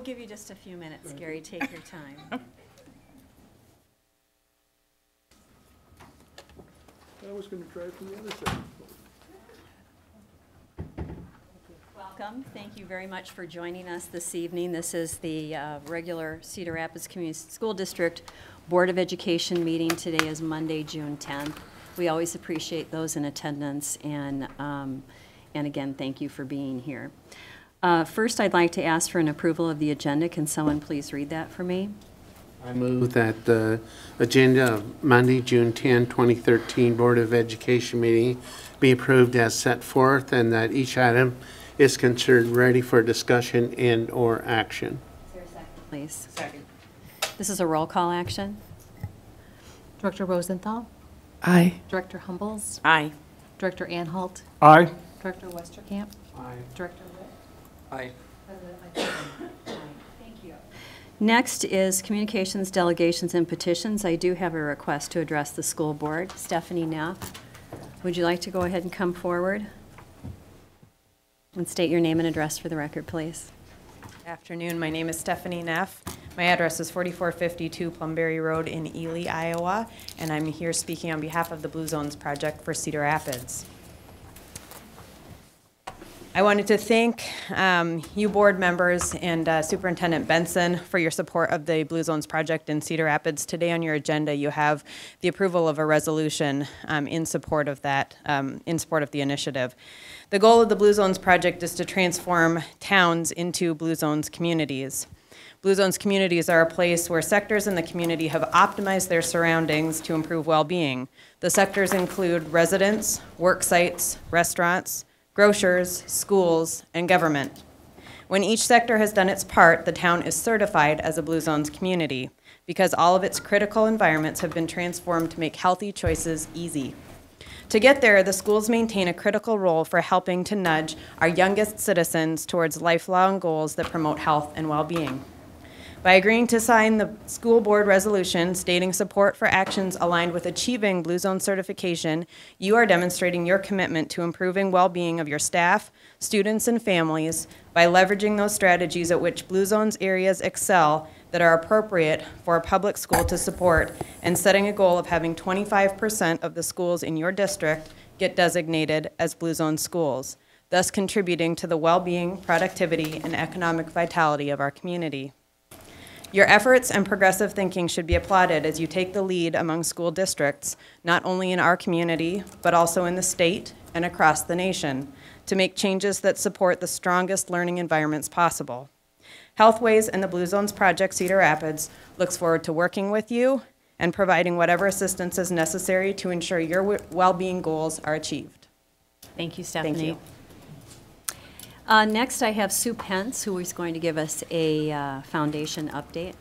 give you just a few minutes, Gary. Take your time. I was going to try from the other side. Welcome. Thank you very much for joining us this evening. This is the regular Cedar Rapids Community School District Board of Education meeting. Today is Monday, June 10th. We always appreciate those in attendance, and again, thank you for being here. First, I'd like to ask for an approval of the agenda. Can someone please read that for me? I move that the agenda of Monday, June 10, 2013 Board of Education meeting be approved as set forth, and that each item is considered ready for discussion and or action. Is there a second, please? Second. This is a roll call action. Director Rosenthal? Aye. Director Humbles? Aye. Director Anhalt? Aye. Director Westerkamp? Aye. Director Witt? Aye. President Lightfoot? Thank you. Next is communications, delegations, and petitions. I do have a request to address the school board. Stephanie Neff, would you like to go ahead and come forward and state your name and address for the record, please? Good afternoon. My name is Stephanie Neff. My address is 4452 Plumberry Road in Ely, Iowa, and I'm here speaking on behalf of the Blue Zones Project for Cedar Rapids. I wanted to thank you board members and Superintendent Benson for your support of the Blue Zones Project in Cedar Rapids. Today on your agenda you have the approval of a resolution in support of that, in support of the initiative. The goal of the Blue Zones Project is to transform towns into Blue Zones communities. Blue Zones communities are a place where sectors in the community have optimized their surroundings to improve well-being. The sectors include residents, work sites, restaurants, grocers, schools, and government. When each sector has done its part, the town is certified as a Blue Zones community because all of its critical environments have been transformed to make healthy choices easy. To get there, the schools maintain a critical role for helping to nudge our youngest citizens towards lifelong goals that promote health and well-being. By agreeing to sign the school board resolution stating support for actions aligned with achieving Blue Zone certification, you are demonstrating your commitment to improving well-being of your staff, students, and families by leveraging those strategies at which Blue Zones areas excel that are appropriate for a public school to support, and setting a goal of having 25% of the schools in your district get designated as Blue Zone schools, thus contributing to the well-being, productivity, and economic vitality of our community. Your efforts and progressive thinking should be applauded as you take the lead among school districts, not only in our community, but also in the state and across the nation, to make changes that support the strongest learning environments possible. Healthways and the Blue Zones Project Cedar Rapids looks forward to working with you and providing whatever assistance is necessary to ensure your well-being goals are achieved. Thank you, Stephanie. Thank you. Next, I have Sue Pence, who is going to give us a foundation update.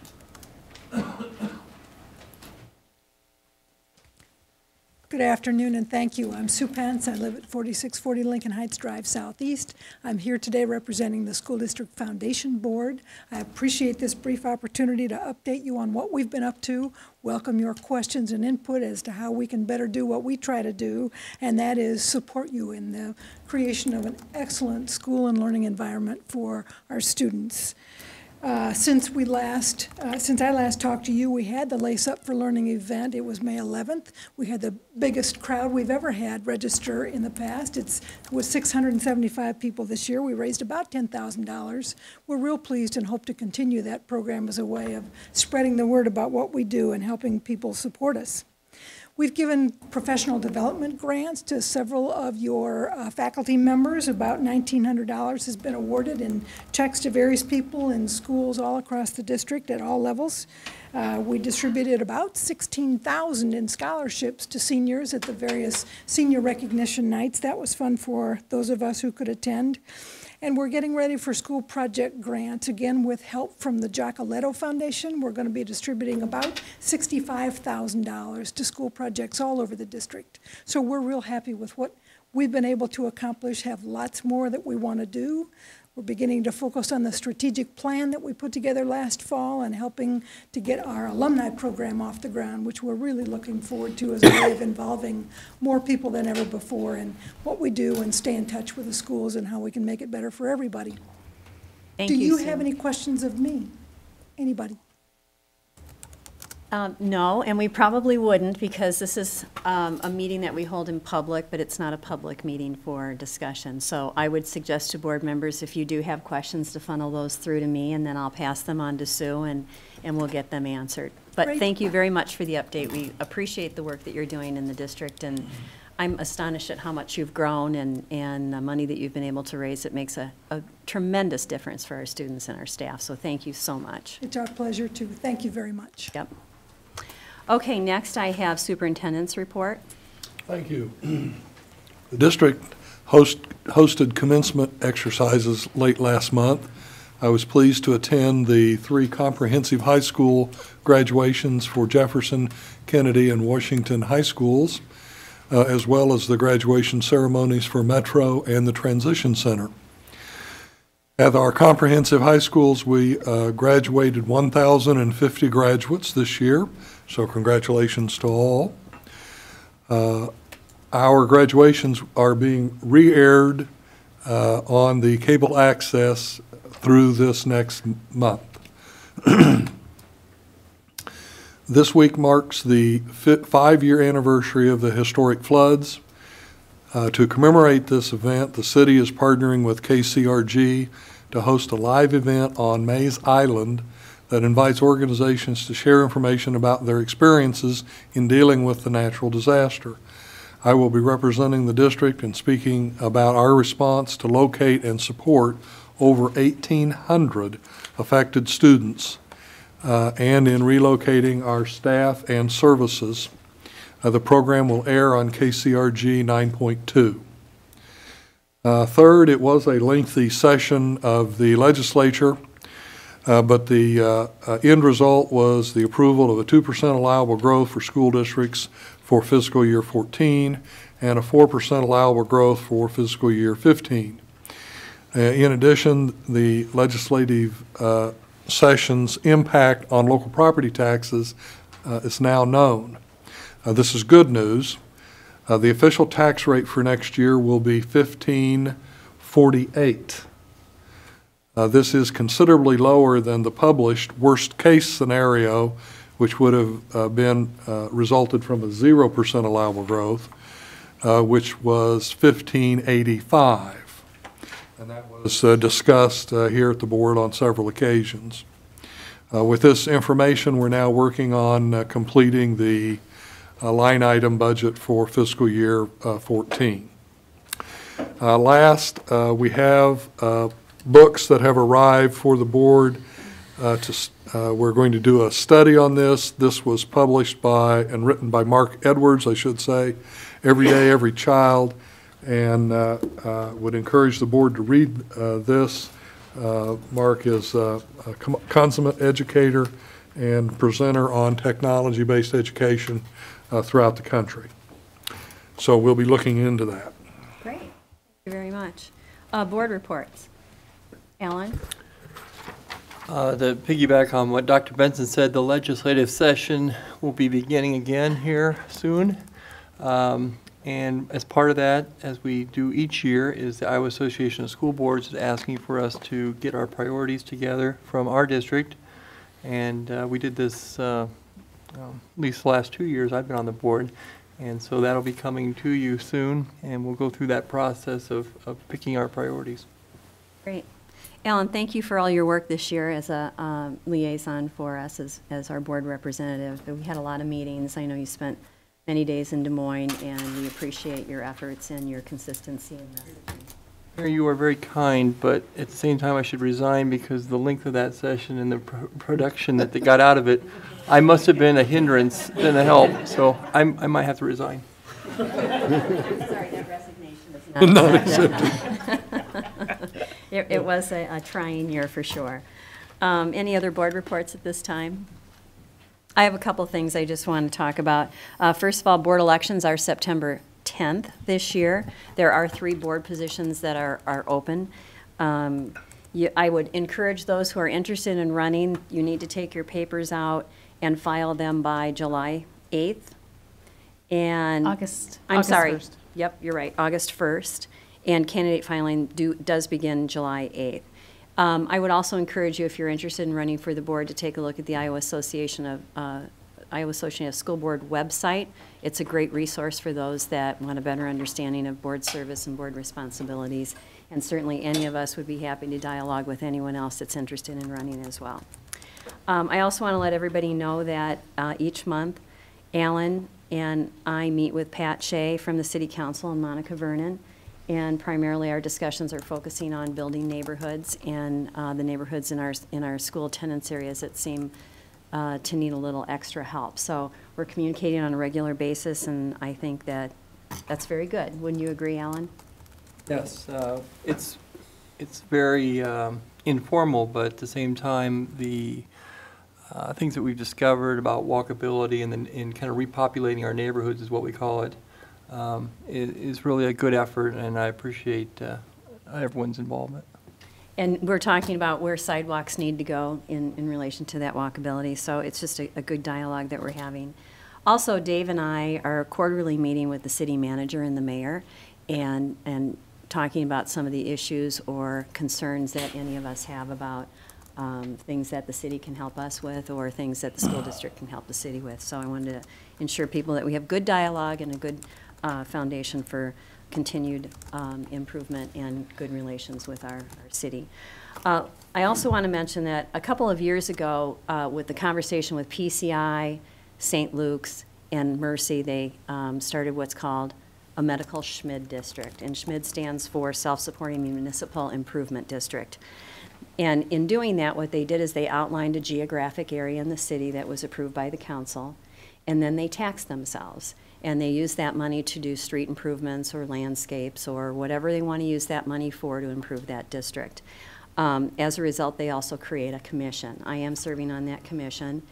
Good afternoon and thank you. I'm Sue Pence. I live at 4640 Lincoln Heights Drive Southeast. I'm here today representing the School District Foundation Board. I appreciate this brief opportunity to update you on what we've been up to, welcome your questions and input as to how we can better do what we try to do, and that is support you in the creation of an excellent school and learning environment for our students. Since I last talked to you, we had the Lace Up for Learning event. It was May 11th. We had the biggest crowd we've ever had register in the past. It was 675 people this year. We raised about $10,000. We're real pleased and hope to continue that program as a way of spreading the word about what we do and helping people support us. We've given professional development grants to several of your faculty members. About $1,900 has been awarded in checks to various people in schools all across the district at all levels. We distributed about $16,000 in scholarships to seniors at the various senior recognition nights. That was fun for those of us who could attend. And we're getting ready for school project grants, again with help from the Giacoletto Foundation. We're going to be distributing about $65,000 to school projects all over the district. So we're real happy with what we've been able to accomplish, have lots more that we want to do. We're beginning to focus on the strategic plan that we put together last fall and helping to get our alumni program off the ground, which we're really looking forward to as a way of involving more people than ever before in what we do and stay in touch with the schools and how we can make it better for everybody. Thank Do you Sue. have any questions of me? Anybody? No, and we probably wouldn't, because this is a meeting that we hold in public, but it's not a public meeting for discussion. So I would suggest to board members, if you do have questions, to funnel those through to me, and then I'll pass them on to Sue, and we'll get them answered. But Great. thank you very much for the update. We appreciate the work that you're doing in the district, and I'm astonished at how much you've grown and the money that you've been able to raise. It makes a tremendous difference for our students and our staff, so thank you so much. It's our pleasure to. Thank you very much. Yep. Okay, next I have Superintendents Report. Thank you. The district hosted commencement exercises late last month. I was pleased to attend the 3 comprehensive high school graduations for Jefferson, Kennedy, and Washington high schools, as well as the graduation ceremonies for Metro and the Transition Center. At our comprehensive high schools, we graduated 1,050 graduates this year, so congratulations to all. Our graduations are being re-aired on the cable access through this next month. This week marks the 5-year anniversary of the historic floods. To commemorate this event, the city is partnering with KCRG to host a live event on Mays Island that invites organizations to share information about their experiences in dealing with the natural disaster. I will be representing the district and speaking about our response to locate and support over 1,800 affected students and in relocating our staff and services. The program will air on KCRG 9.2. Third, it was a lengthy session of the legislature, but the end result was the approval of a 2% allowable growth for school districts for fiscal year 14 and a 4% allowable growth for fiscal year 15. In addition, the legislative session's impact on local property taxes is now known. This is good news. The official tax rate for next year will be $15.48. This is considerably lower than the published worst-case scenario, which would have been resulted from a 0% allowable growth, which was $15.85. And that was discussed here at the board on several occasions. With this information, we're now working on completing the line item budget for fiscal year 14. Last, we have books that have arrived for the board. We're going to do a study on this. This was published by and written by Mark Edwards, I should say, Every Day, Every Child, and would encourage the board to read this. Mark is a consummate educator and presenter on technology-based education throughout the country. So we'll be looking into that. Great. Thank you very much. Board reports. Alan? To piggyback on what Dr. Benson said, the legislative session will be beginning again here soon. And as part of that, as we do each year, is the Iowa Association of School Boards is asking for us to get our priorities together from our district. And we did this at least the last 2 years I've been on the board. And so that'll be coming to you soon, and we'll go through that process of picking our priorities. Great. Alan, thank you for all your work this year as a liaison for us as our board representative. We had a lot of meetings. I know you spent many days in Des Moines, and we appreciate your efforts and your consistency in messaging. Mayor, you are very kind, but at the same time I should resign because the length of that session and the production that they got out of it, I must have been a hindrance than a help, so I might have to resign. Sorry, that resignation is not accepted. It was a trying year for sure. Any other board reports at this time? I have a couple things I just want to talk about. First of all, board elections are September 10th this year. There are 3 board positions that are open. I would encourage those who are interested in running, you need to take your papers out and file them by July 8th. And August sorry. 1st. Yep, you're right, August 1st. And candidate filing does begin July 8th. I would also encourage you, if you're interested in running for the board, to take a look at the Iowa Association of School Board website. It's a great resource for those that want a better understanding of board service and board responsibilities. And certainly any of us would be happy to dialogue with anyone else that's interested in running as well. I also want to let everybody know that each month, Alan and I meet with Pat Shea from the City Council and Monica Vernon, and primarily our discussions are focusing on building neighborhoods and the neighborhoods in our school attendance areas that seem to need a little extra help. So we're communicating on a regular basis, and I think that that's very good. Wouldn't you agree, Alan? Yes, it's very informal, but at the same time, the things that we've discovered about walkability and kind of repopulating our neighborhoods is what we call it, is really a good effort, and I appreciate everyone's involvement. And we're talking about where sidewalks need to go in relation to that walkability, so it's just a good dialogue that we're having. Also, Dave and I are quarterly meeting with the city manager and the mayor and talking about some of the issues or concerns that any of us have about things that the city can help us with or things that the school district can help the city with. So I wanted to ensure people that we have good dialogue and a good foundation for continued improvement and good relations with our city. I also want to mention that a couple of years ago, with the conversation with PCI, St. Luke's, and Mercy, they started what's called a medical SHMID district, and SHMID stands for Self-Supporting Municipal Improvement District. And in doing that, what they did is they outlined a geographic area in the city that was approved by the council, and then they taxed themselves. And they use that money to do street improvements or landscapes or whatever they want to use that money for to improve that district. As a result, they also create a commission. I am serving on that commission.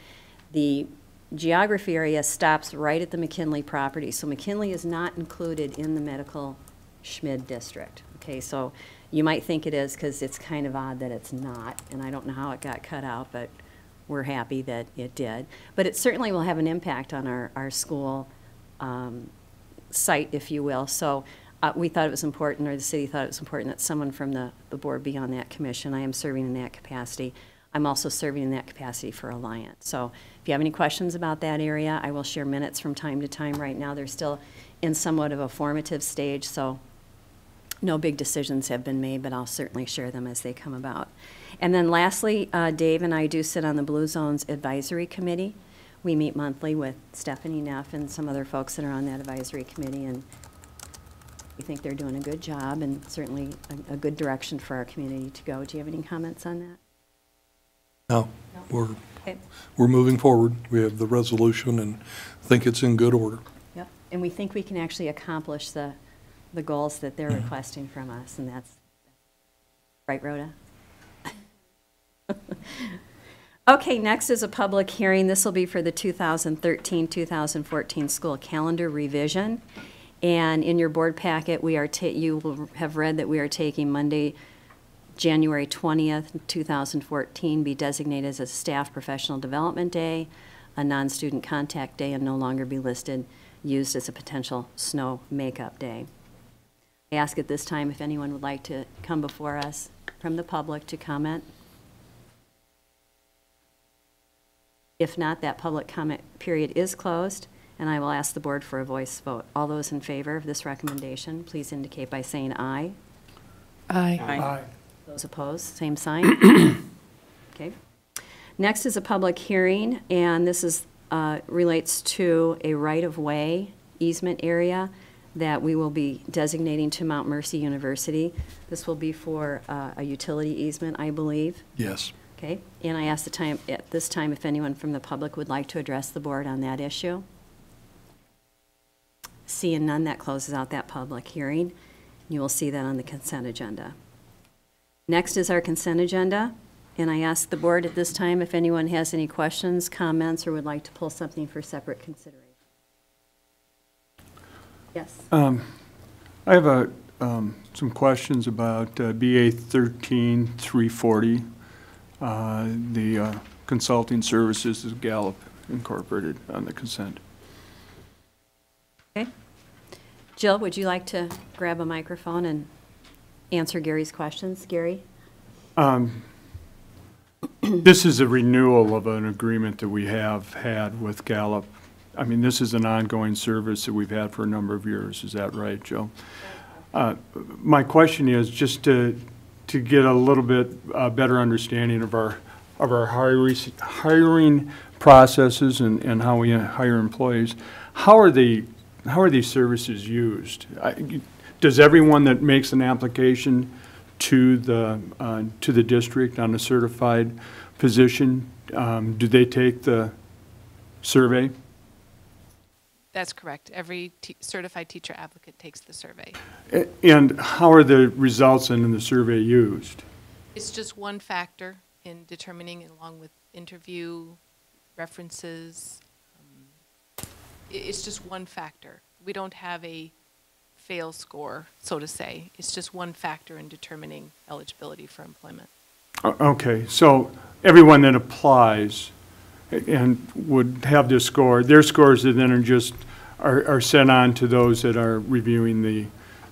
The geography area stops right at the McKinley property. So McKinley is not included in the medical SHMID district. Okay, so you might think it is because it's kind of odd that it's not. And I don't know how it got cut out, but we're happy that it did. But it certainly will have an impact on our school site, if you will. So we thought it was important, or the city thought it was important, that someone from the board be on that commission. I am serving in that capacity. I'm also serving in that capacity for Alliant. So if you have any questions about that area, I will share minutes from time to time. Right now, they're still in somewhat of a formative stage, so no big decisions have been made, but I'll certainly share them as they come about. And then lastly, Dave and I do sit on the Blue Zones Advisory Committee. We meet monthly with Stephanie Neff and some other folks that are on that advisory committee, and we think they're doing a good job and certainly a good direction for our community to go. Do you have any comments on that? No, Okay. we're moving forward. We have the resolution and think it's in good order. Yep. And we think we can actually accomplish the goals that they're requesting from us, and that's right, Rhoda? Okay, next is a public hearing. This will be for the 2013-2014 school calendar revision. And in your board packet, you will have read that we are taking Monday, January 20th, 2014, be designated as a staff professional development day, a non-student contact day, and no longer be used as a potential snow makeup day. I ask at this time if anyone would like to come before us from the public to comment. If not, that public comment period is closed, and I will ask the board for a voice vote. All those in favor of this recommendation, please indicate by saying aye. Aye. Aye. Those opposed, same sign. Okay. Next is a public hearing, and this is relates to a right-of-way easement area that we will be designating to Mount Mercy University. This will be for a utility easement, I believe. Yes. Okay, and I ask at this time if anyone from the public would like to address the board on that issue. Seeing none, that closes out that public hearing. You will see that on the consent agenda. Next is our consent agenda, and I ask the board at this time if anyone has any questions, comments, or would like to pull something for separate consideration. Yes. I have some questions about BA 13340. The consulting services is Gallup Incorporated on the consent. Okay. Jill, would you like to grab a microphone and answer Gary's questions? Gary? This is a renewal of an agreement that we have had with Gallup. I mean, this is an ongoing service that we've had for a number of years. Is that right, Joe? My question is just to get a little bit better understanding of our hiring processes and how we hire employees. How are these services used? Does everyone that makes an application to the district on a certified position, do they take the survey? That's correct. Every certified teacher applicant takes the survey. And how are the results in the survey used? It's just one factor in determining, along with interview, references. It's just one factor. We don't have a fail score, so to say. It's just one factor in determining eligibility for employment. Okay, so everyone that applies and would have this score, their scores that then are sent on to those that are reviewing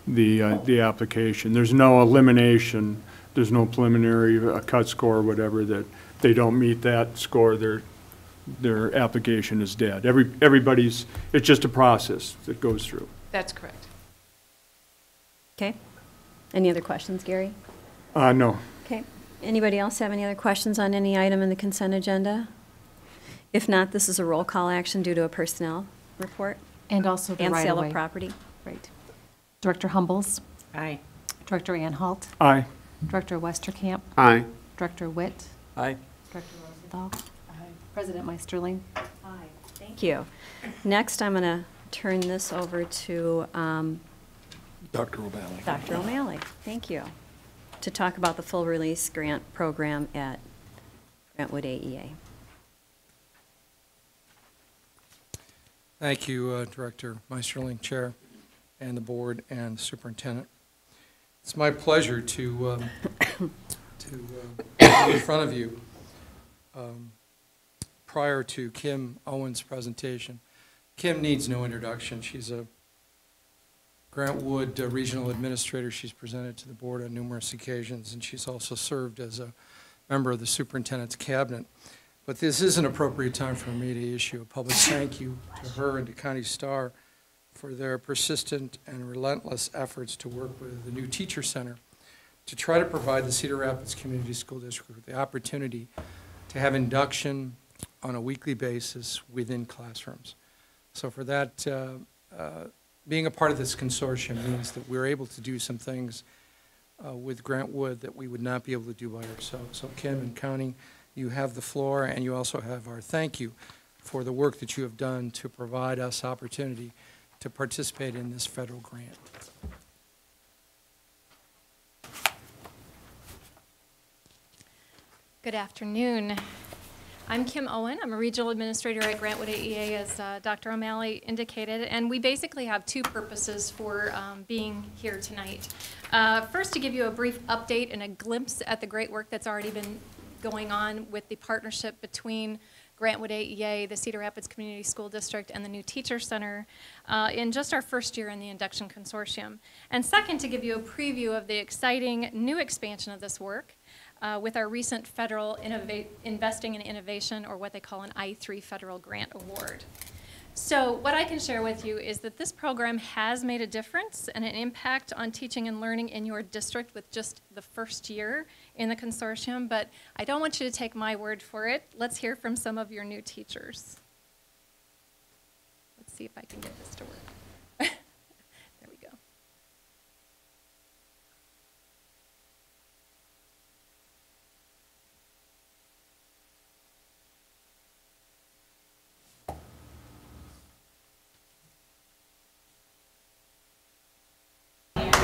the application. There's no elimination, there's no preliminary cut score or whatever, that they don't meet that score, their application is dead. Everybody's, it's just a process that goes through. That's correct. Okay. Any other questions, Gary? No. Okay. Anybody else have any other questions on any item in the consent agenda? If not, this is a roll call action due to a personnel report And also the and right sale of of way. property. Right. Director Humbles. Aye. Director Anhalt. Aye. Director Westerkamp. Aye. Director Witt. Aye. Director Rosenthal. President Meisterling. Aye. Thank you. Next, I'm going to turn this over to Dr. O'Malley. Dr. O'Malley. Thank you. To talk about the full release grant program at Grantwood AEA. Thank you, Director Meisterling, Chair, and the Board and Superintendent. It's my pleasure to be in front of you prior to Kim Owen's presentation. Kim needs no introduction. She's a Grantwood Regional Administrator. She's presented to the Board on numerous occasions, and she's also served as a member of the Superintendent's Cabinet. But this is an appropriate time for me to issue a public thank you to her and to Connie Star for their persistent and relentless efforts to work with the new Teacher Center to try to provide the Cedar Rapids Community School District with the opportunity to have induction on a weekly basis within classrooms. So for that, being a part of this consortium means that we're able to do some things with Grantwood that we would not be able to do by ourselves. So Kim and Connie, you have the floor, and you also have our thank you for the work that you have done to provide us opportunity to participate in this federal grant. Good afternoon. I'm Kim Owen. I'm a regional administrator at Grantwood AEA, as Dr. O'Malley indicated, and we basically have two purposes for being here tonight. First, to give you a brief update and a glimpse at the great work that's already been going on with the partnership between Grantwood AEA, the Cedar Rapids Community School District, and the new Teacher Center in just our first year in the Induction Consortium. And second, to give you a preview of the exciting new expansion of this work with our recent federal Investing in Innovation, or what they call an I3 Federal Grant Award. So what I can share with you is that this program has made a difference and an impact on teaching and learning in your district with just the first year in the consortium, but I don't want you to take my word for it. Let's hear from some of your new teachers. Let's see if I can get this to work. There we go.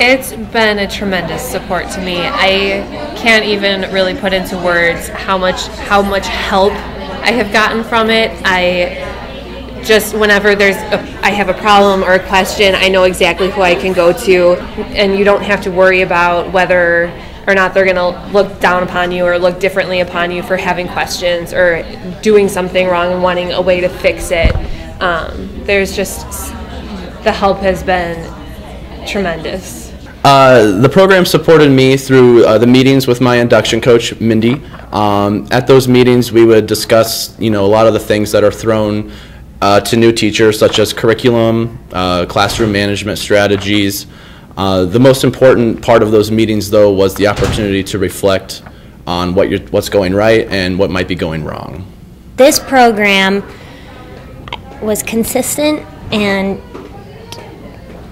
It's been a tremendous support to me. I can't even really put into words how much help I have gotten from it. I just, whenever I have a problem or a question, I know exactly who I can go to, and you don't have to worry about whether or not they're going to look down upon you or look differently upon you for having questions or doing something wrong and wanting a way to fix it. The help has been tremendous. The program supported me through the meetings with my induction coach, Mindy. At those meetings, we would discuss, a lot of the things that are thrown to new teachers, such as curriculum, classroom management strategies. The most important part of those meetings, though, was the opportunity to reflect on what's going right and what might be going wrong. This program was consistent, and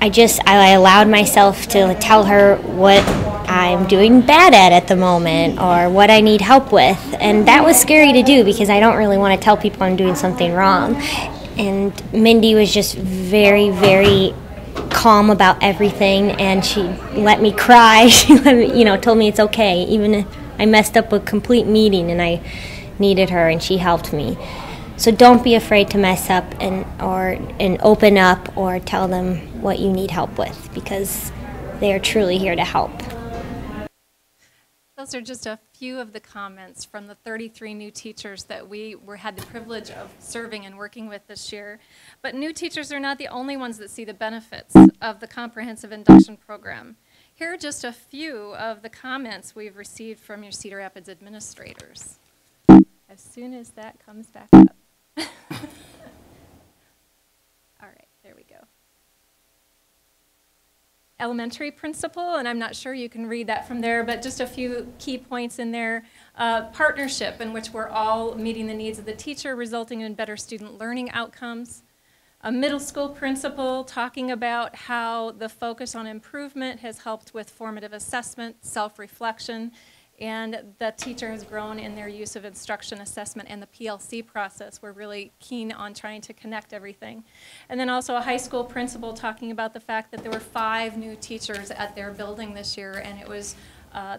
I allowed myself to tell her what I'm doing bad at the moment or what I need help with. And that was scary to do because I don't really want to tell people I'm doing something wrong. And Mindy was just very, very calm about everything, and she let me cry. She let me, told me it's okay. Even if I messed up a complete meeting and I needed her, and she helped me. So don't be afraid to mess up and open up or tell them what you need help with, because they are truly here to help. Those are just a few of the comments from the 33 new teachers that we had the privilege of serving and working with this year. But new teachers are not the only ones that see the benefits of the comprehensive induction program. Here are just a few of the comments we've received from your Cedar Rapids administrators. As soon as that comes back up. All right, there we go. Elementary principal, and I'm not sure you can read that from there, but just a few key points in there. Partnership, in which we're all meeting the needs of the teacher, resulting in better student learning outcomes. A middle school principal talking about how the focus on improvement has helped with formative assessment, self-reflection, and the teacher has grown in their use of instruction assessment and the PLC process. We're really keen on trying to connect everything. And then also a high school principal talking about the fact that there were 5 new teachers at their building this year, and it was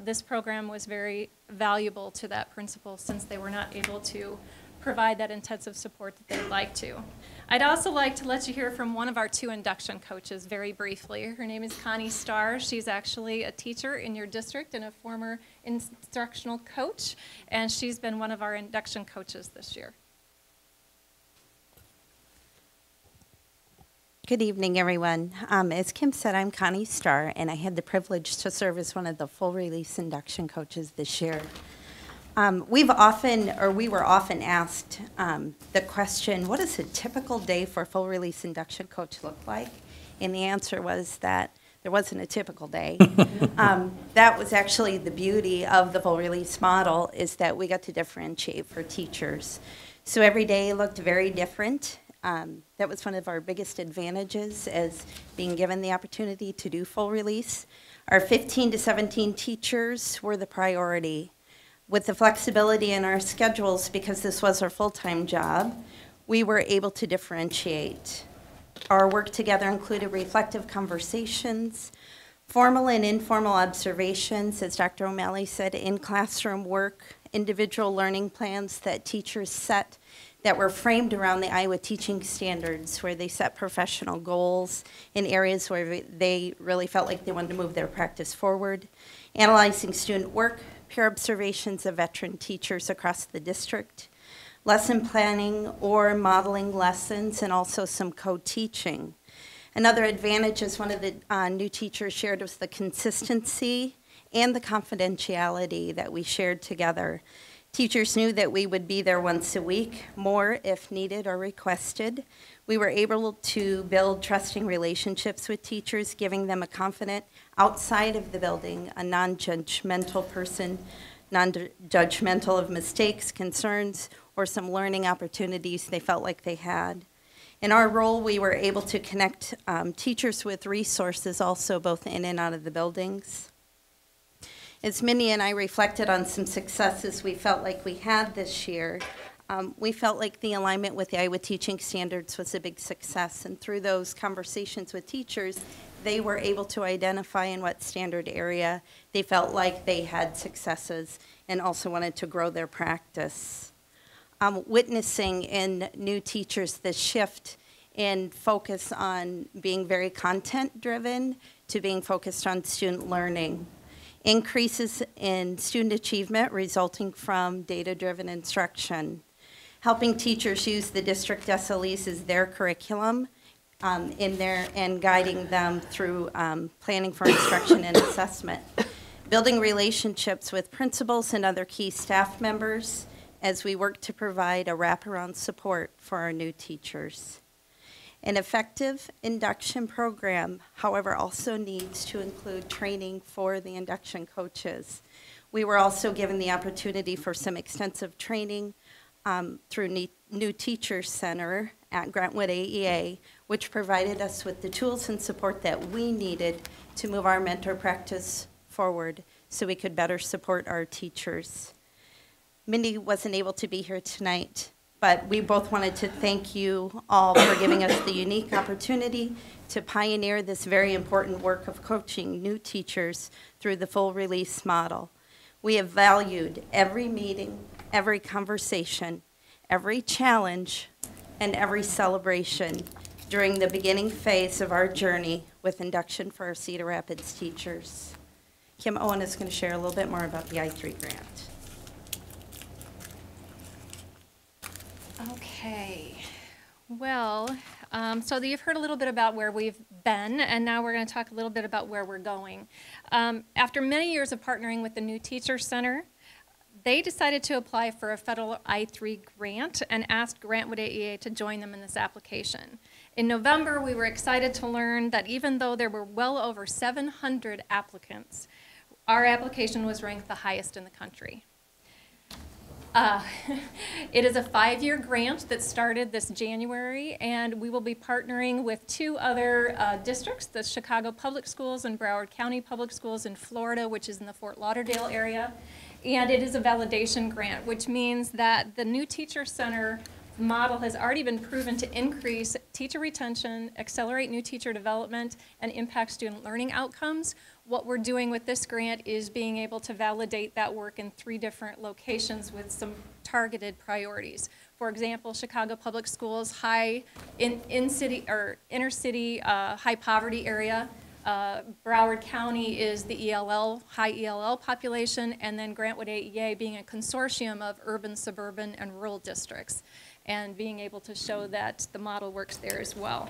this program was very valuable to that principal since they were not able to provide that intensive support that they'd like to. I'd also like to let you hear from one of our 2 induction coaches very briefly. Her name is Connie Star. She's actually a teacher in your district and a former instructional coach, and she's been one of our induction coaches this year. Good evening, everyone. As Kim said, I'm Connie Star, and I had the privilege to serve as one of the full release induction coaches this year. We were often asked the question, what does a typical day for a full release induction coach look like? And the answer was that there wasn't a typical day. That was actually the beauty of the full release model, is that we got to differentiate for teachers. So every day looked very different. That was one of our biggest advantages as being given the opportunity to do full release. Our 15 to 17 teachers were the priority. With the flexibility in our schedules, because this was our full-time job, we were able to differentiate. Our work together included reflective conversations, formal and informal observations, as Dr. O'Malley said, in-classroom work, individual learning plans that teachers set that were framed around the Iowa teaching standards, where they set professional goals in areas where they really felt like they wanted to move their practice forward, analyzing student work, peer observations of veteran teachers across the district, lesson planning or modeling lessons, and also some co-teaching. Another advantage, as one of the new teachers shared, was the consistency and the confidentiality that we shared together. Teachers knew that we would be there once a week, more if needed or requested. We were able to build trusting relationships with teachers, giving them a confident, outside of the building, a non-judgmental person, non-judgmental of mistakes, concerns, or some learning opportunities they felt like they had. In our role, we were able to connect teachers with resources also, both in and out of the buildings. As Minnie and I reflected on some successes we felt like we had this year, we felt like the alignment with the Iowa teaching standards was a big success, and through those conversations with teachers, they were able to identify in what standard area they felt like they had successes and also wanted to grow their practice. Witnessing in new teachers this shift in focus on being very content-driven to being focused on student learning. Increases in student achievement resulting from data-driven instruction. Helping teachers use the district SLEs as their curriculum in there and guiding them through planning for instruction and assessment. Building relationships with principals and other key staff members as we work to provide a wraparound support for our new teachers. An effective induction program, however, also needs to include training for the induction coaches. We were also given the opportunity for some extensive training through New Teacher Center at Grantwood AEA, which provided us with the tools and support that we needed to move our mentor practice forward so we could better support our teachers. Mindy wasn't able to be here tonight, but we both wanted to thank you all for giving us the unique opportunity to pioneer this very important work of coaching new teachers through the full release model. We have valued every meeting, every conversation, every challenge, and every celebration during the beginning phase of our journey with induction for our Cedar Rapids teachers. Kim Owen is going to share a little bit more about the I3 grant. Okay. Well, so you've heard a little bit about where we've been, and now we're going to talk a little bit about where we're going. After many years of partnering with the New Teacher Center, they decided to apply for a federal I3 grant and asked Grantwood AEA to join them in this application. In November, we were excited to learn that even though there were well over 700 applicants, our application was ranked the highest in the country. It is a 5-year grant that started this January, and we will be partnering with 2 other districts, the Chicago Public Schools and Broward County Public Schools in Florida, which is in the Fort Lauderdale area. And it is a validation grant, which means that the New Teacher Center model has already been proven to increase teacher retention, accelerate new teacher development, and impact student learning outcomes. What we're doing with this grant is being able to validate that work in 3 different locations with some targeted priorities. For example, Chicago Public Schools, high in-city or inner-city high poverty area. Broward County is the ELL, high ELL population, and then Grantwood AEA being a consortium of urban, suburban, and rural districts, and being able to show that the model works there as well.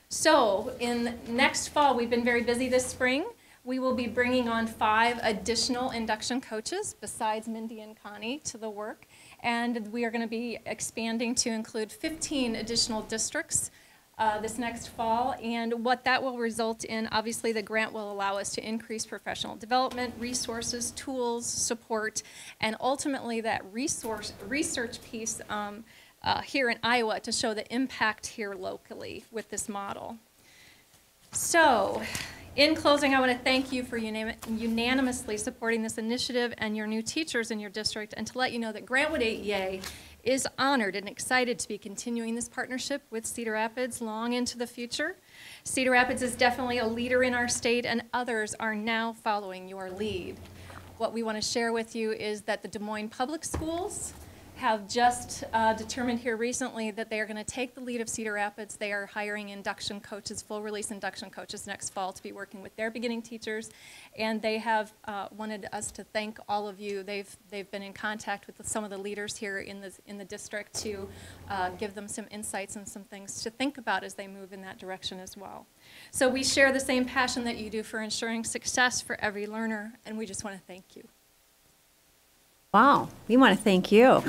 So in next fall, we've been very busy this spring. We will be bringing on 5 additional induction coaches besides Mindy and Connie to the work, and we are going to be expanding to include 15 additional districts this next fall. And what that will result in, obviously the grant will allow us to increase professional development, resources, tools, support, and ultimately that research piece here in Iowa to show the impact here locally with this model. So, in closing, I want to thank you for unanimously supporting this initiative and your new teachers in your district, and to let you know that Grantwood AEA is honored and excited to be continuing this partnership with Cedar Rapids long into the future. Cedar Rapids is definitely a leader in our state, and others are now following your lead. What we want to share with you is that the Des Moines Public Schools have just determined here recently that they are going to take the lead of Cedar Rapids. They are hiring induction coaches, full release induction coaches next fall to be working with their beginning teachers, and they have wanted us to thank all of you. They've been in contact with some of the leaders here in the district to give them some insights and some things to think about as they move in that direction as well. So we share the same passion that you do for ensuring success for every learner, and we just want to thank you. Wow, we want to thank you.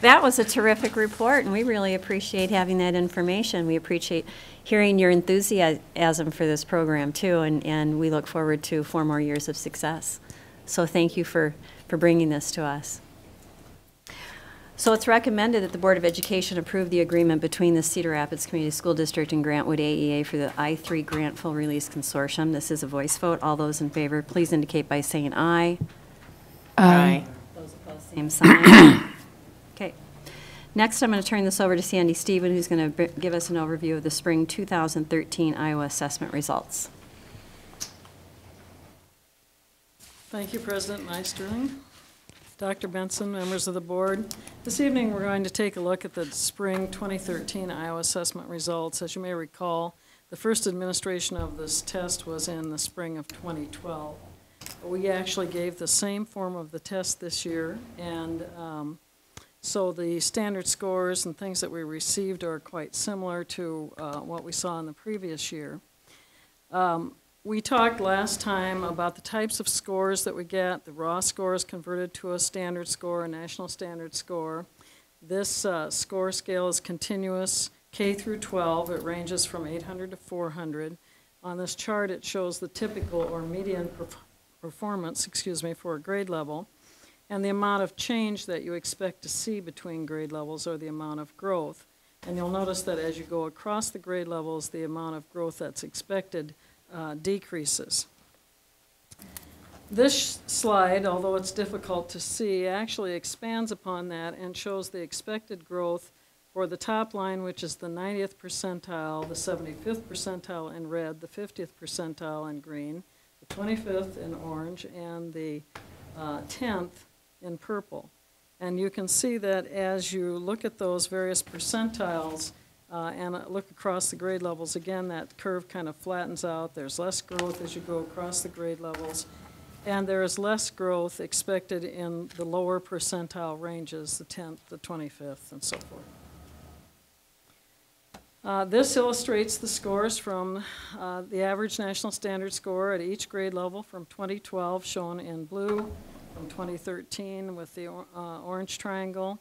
That was a terrific report, and we really appreciate having that information. We appreciate hearing your enthusiasm for this program, too, and we look forward to 4 more years of success. So thank you for bringing this to us. So it's recommended that the Board of Education approve the agreement between the Cedar Rapids Community School District and Grantwood AEA for the I3 Grant Full Release Consortium. This is a voice vote. All those in favor, please indicate by saying aye. Aye. Those opposed, same sign. Okay. Next, I'm going to turn this over to Sandy Stephen, who's going to give us an overview of the spring 2013 Iowa assessment results. Thank you, President Meisterling, Dr. Benson, members of the board. This evening, we're going to take a look at the spring 2013 Iowa assessment results. As you may recall, the first administration of this test was in the spring of 2012. We actually gave the same form of the test this year, and So the standard scores and things that we received are quite similar to what we saw in the previous year. We talked last time about the types of scores that we get. The raw score is converted to a standard score, a national standard score. This score scale is continuous K through 12. It ranges from 800 to 400. On this chart, it shows the typical or median performance, for a grade level, and the amount of change that you expect to see between grade levels, or the amount of growth. And you'll notice that as you go across the grade levels, the amount of growth that's expected decreases. This slide, although it's difficult to see, actually expands upon that and shows the expected growth for the top line, which is the 90th percentile, the 75th percentile in red, the 50th percentile in green, the 25th in orange, and the 10th in purple. And you can see that as you look at those various percentiles and look across the grade levels, again, that curve kind of flattens out. There's less growth as you go across the grade levels. And there is less growth expected in the lower percentile ranges, the 10th, the 25th, and so forth. This illustrates the scores from the average national standard score at each grade level from 2012, shown in blue, from 2013 with the orange triangle,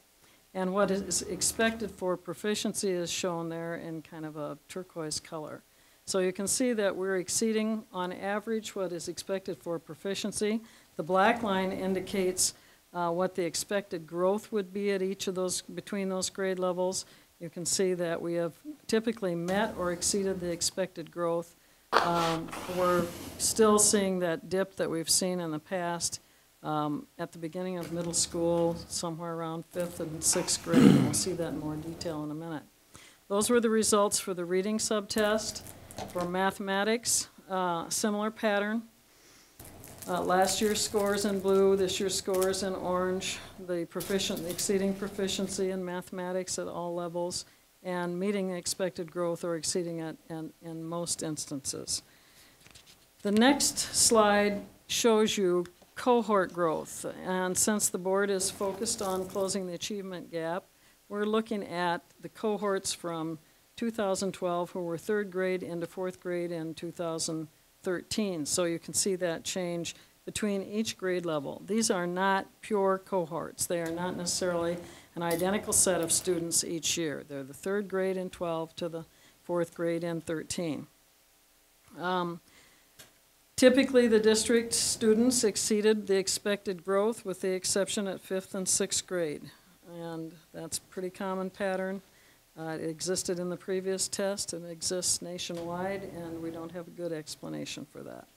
and what is expected for proficiency is shown there in kind of a turquoise color. So you can see that we're exceeding, on average, what is expected for proficiency. The black line indicates what the expected growth would be at each of those, between those grade levels. You can see that we have typically met or exceeded the expected growth. We're still seeing that dip that we've seen in the past at the beginning of middle school, somewhere around 5th and 6th grade, and we'll see that in more detail in a minute. Those were the results for the reading subtest. For mathematics, similar pattern. Last year's scores in blue, this year's scores in orange, the exceeding proficiency in mathematics at all levels, and meeting the expected growth or exceeding it in most instances. The next slide shows you cohort growth, and since the board is focused on closing the achievement gap, we're looking at the cohorts from 2012 who were 3rd grade into 4th grade in 2013. So you can see that change between each grade level. These are not pure cohorts. They are not necessarily an identical set of students each year. They're the 3rd grade in 12 to the 4th grade in 13. Typically, the district students exceeded the expected growth with the exception at 5th and 6th grade. And that's a pretty common pattern. It existed in the previous test and exists nationwide, and we don't have a good explanation for that.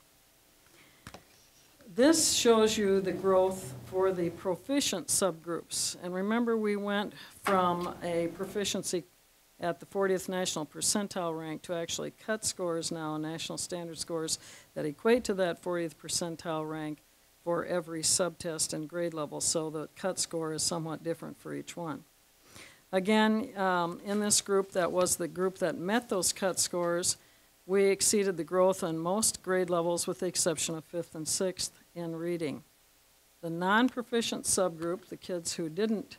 This shows you the growth for the proficient subgroups. And remember, we went from a proficiency at the 40th national percentile rank to actually cut scores now, national standard scores that equate to that 40th percentile rank for every subtest and grade level. So the cut score is somewhat different for each one. Again, in this group, that was the group that met those cut scores, we exceeded the growth on most grade levels with the exception of 5th and 6th in reading. The non-proficient subgroup, the kids who didn't,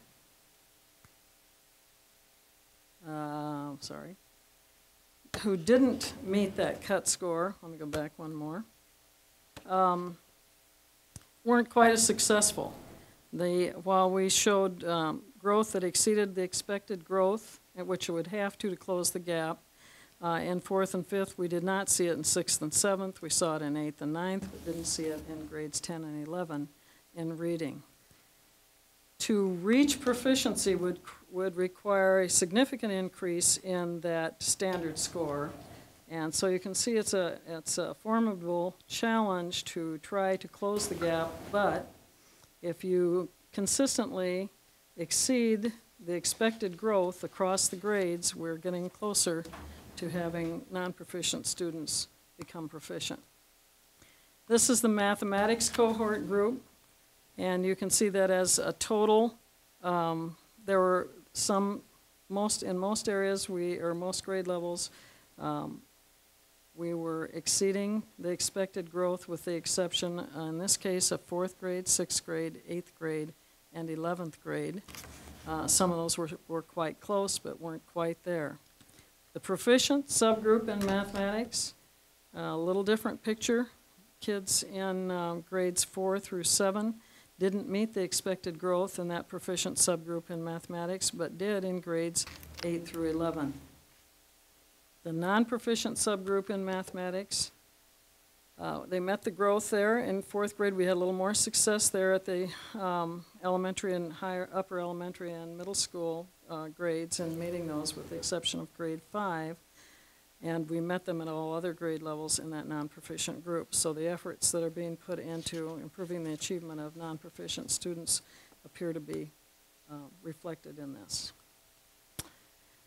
who didn't meet that cut score, let me go back one more, weren't quite as successful. While we showed growth that exceeded the expected growth, at which it would have to close the gap, in 4th and 5th, we did not see it in 6th and 7th. We saw it in 8th and 9th, but didn't see it in grades 10 and 11 in reading. To reach proficiency would require a significant increase in that standard score. And so you can see it's a formidable challenge to try to close the gap, but if you consistently exceed the expected growth across the grades, we're getting closer to having non-proficient students become proficient. This is the mathematics cohort group, and you can see that as a total, there were in most areas, most grade levels, we were exceeding the expected growth with the exception, in this case, of 4th grade, 6th grade, 8th grade, and 11th grade. Some of those were quite close, but weren't quite there. The proficient subgroup in mathematics, a little different picture. Kids in grades 4 through 7 didn't meet the expected growth in that proficient subgroup in mathematics, but did in grades 8 through 11. The non-proficient subgroup in mathematics, they met the growth there. In 4th grade, we had a little more success there at the elementary and upper elementary and middle school grades and meeting those with the exception of grade 5. And we met them at all other grade levels in that non-proficient group. So the efforts that are being put into improving the achievement of non-proficient students appear to be reflected in this.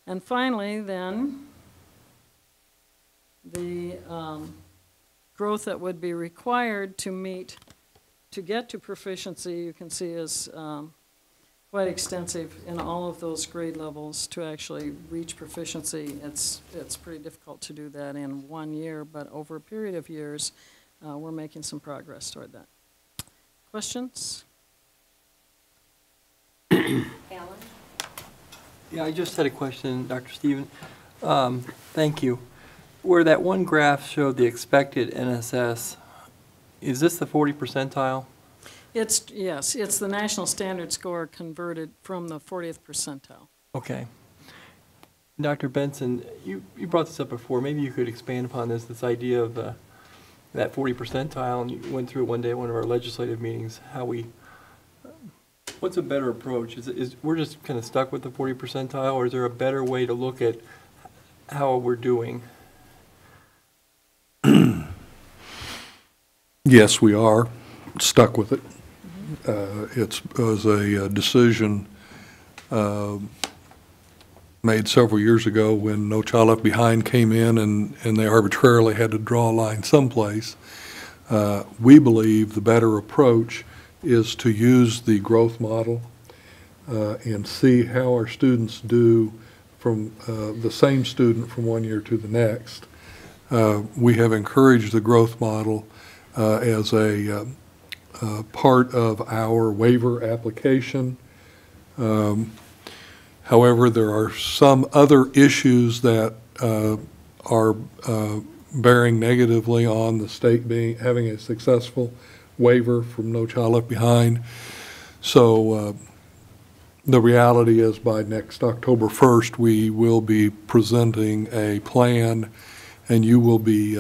And finally, then, the growth that would be required to get to proficiency, you can see is quite extensive in all of those grade levels to actually reach proficiency. It's pretty difficult to do that in 1 year, but over a period of years, we're making some progress toward that. Questions? Alan? Yeah, I just had a question, Dr. Stephen. Thank you. Where that one graph showed the expected NSS, is this the 40 percentile? Yes, it's the national standard score converted from the 40th percentile. Okay. Dr. Benson, you brought this up before. Maybe you could expand upon this idea of that 40 percentile, and you went through it one day at one of our legislative meetings, what's a better approach? Is we're just kind of stuck with the 40 percentile, or is there a better way to look at how we're doing? Yes, we are stuck with it. It was a decision made several years ago when No Child Left Behind came in and they arbitrarily had to draw a line someplace. We believe the better approach is to use the growth model and see how our students do from the same student from 1 year to the next. We have encouraged the growth model as a part of our waiver application. However, there are some other issues that are bearing negatively on the state having a successful waiver from No Child Left Behind. So the reality is by next October 1st, we will be presenting a plan, and you will be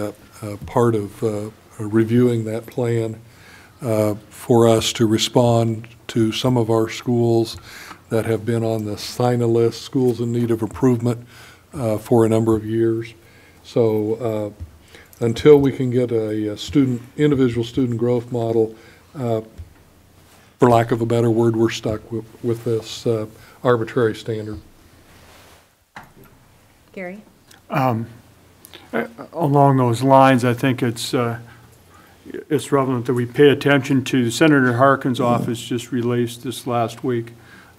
part of reviewing that plan for us to respond to some of our schools that have been on the SINA list, schools in need of improvement, for a number of years. So until we can get a individual student growth model, for lack of a better word, we're stuck with this arbitrary standard. Gary? Along those lines, I think it's relevant that we pay attention to Senator Harkin's office just released this last week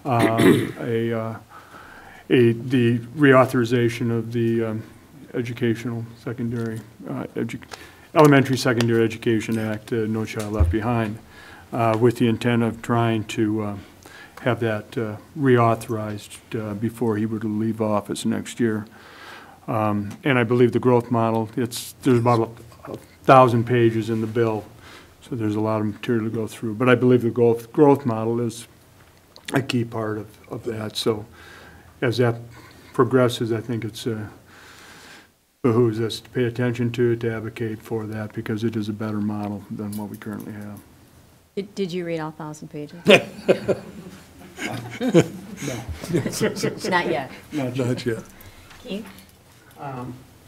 the reauthorization of the Elementary Secondary Education Act, No Child Left Behind, with the intent of trying to have that reauthorized before he were to leave office next year. And I believe the growth model, there's about 1,000 pages in the bill, so there's a lot of material to go through. But I believe the growth model is a key part of that. So as that progresses, I think it's behooves us to pay attention to it, to advocate for that, because it is a better model than what we currently have. Did you read all 1,000 pages? No. Not yet. Not yet. Keith?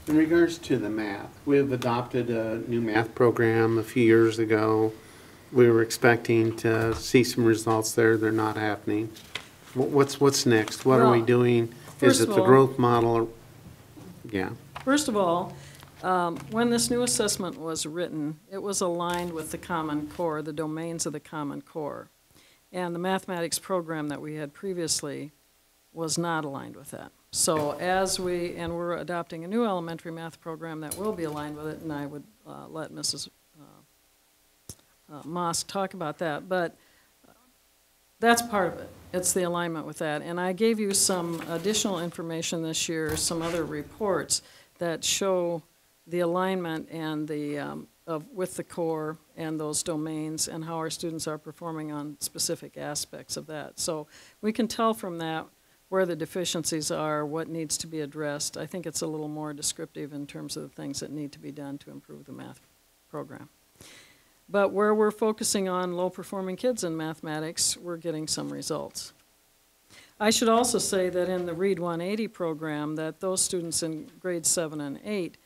In regards to the math, we have adopted a new math program a few years ago. We were expecting to see some results there. They're not happening. What's next? What are we doing? Is it the growth model? Yeah. First of all, when this new assessment was written, it was aligned with the Common Core, the domains of the Common Core. And the mathematics program that we had previously was not aligned with that. So we're adopting a new elementary math program that will be aligned with it, and I would let Mrs. Moss talk about that. But that's part of it. It's the alignment with that. And I gave you some additional information this year, some other reports that show the alignment and with the core and those domains and how our students are performing on specific aspects of that. So we can tell from that where the deficiencies are, what needs to be addressed. I think it's a little more descriptive in terms of the things that need to be done to improve the math program. But where we're focusing on low-performing kids in mathematics, we're getting some results. I should also say that in the Read 180 program, that those students in grades 7 and 8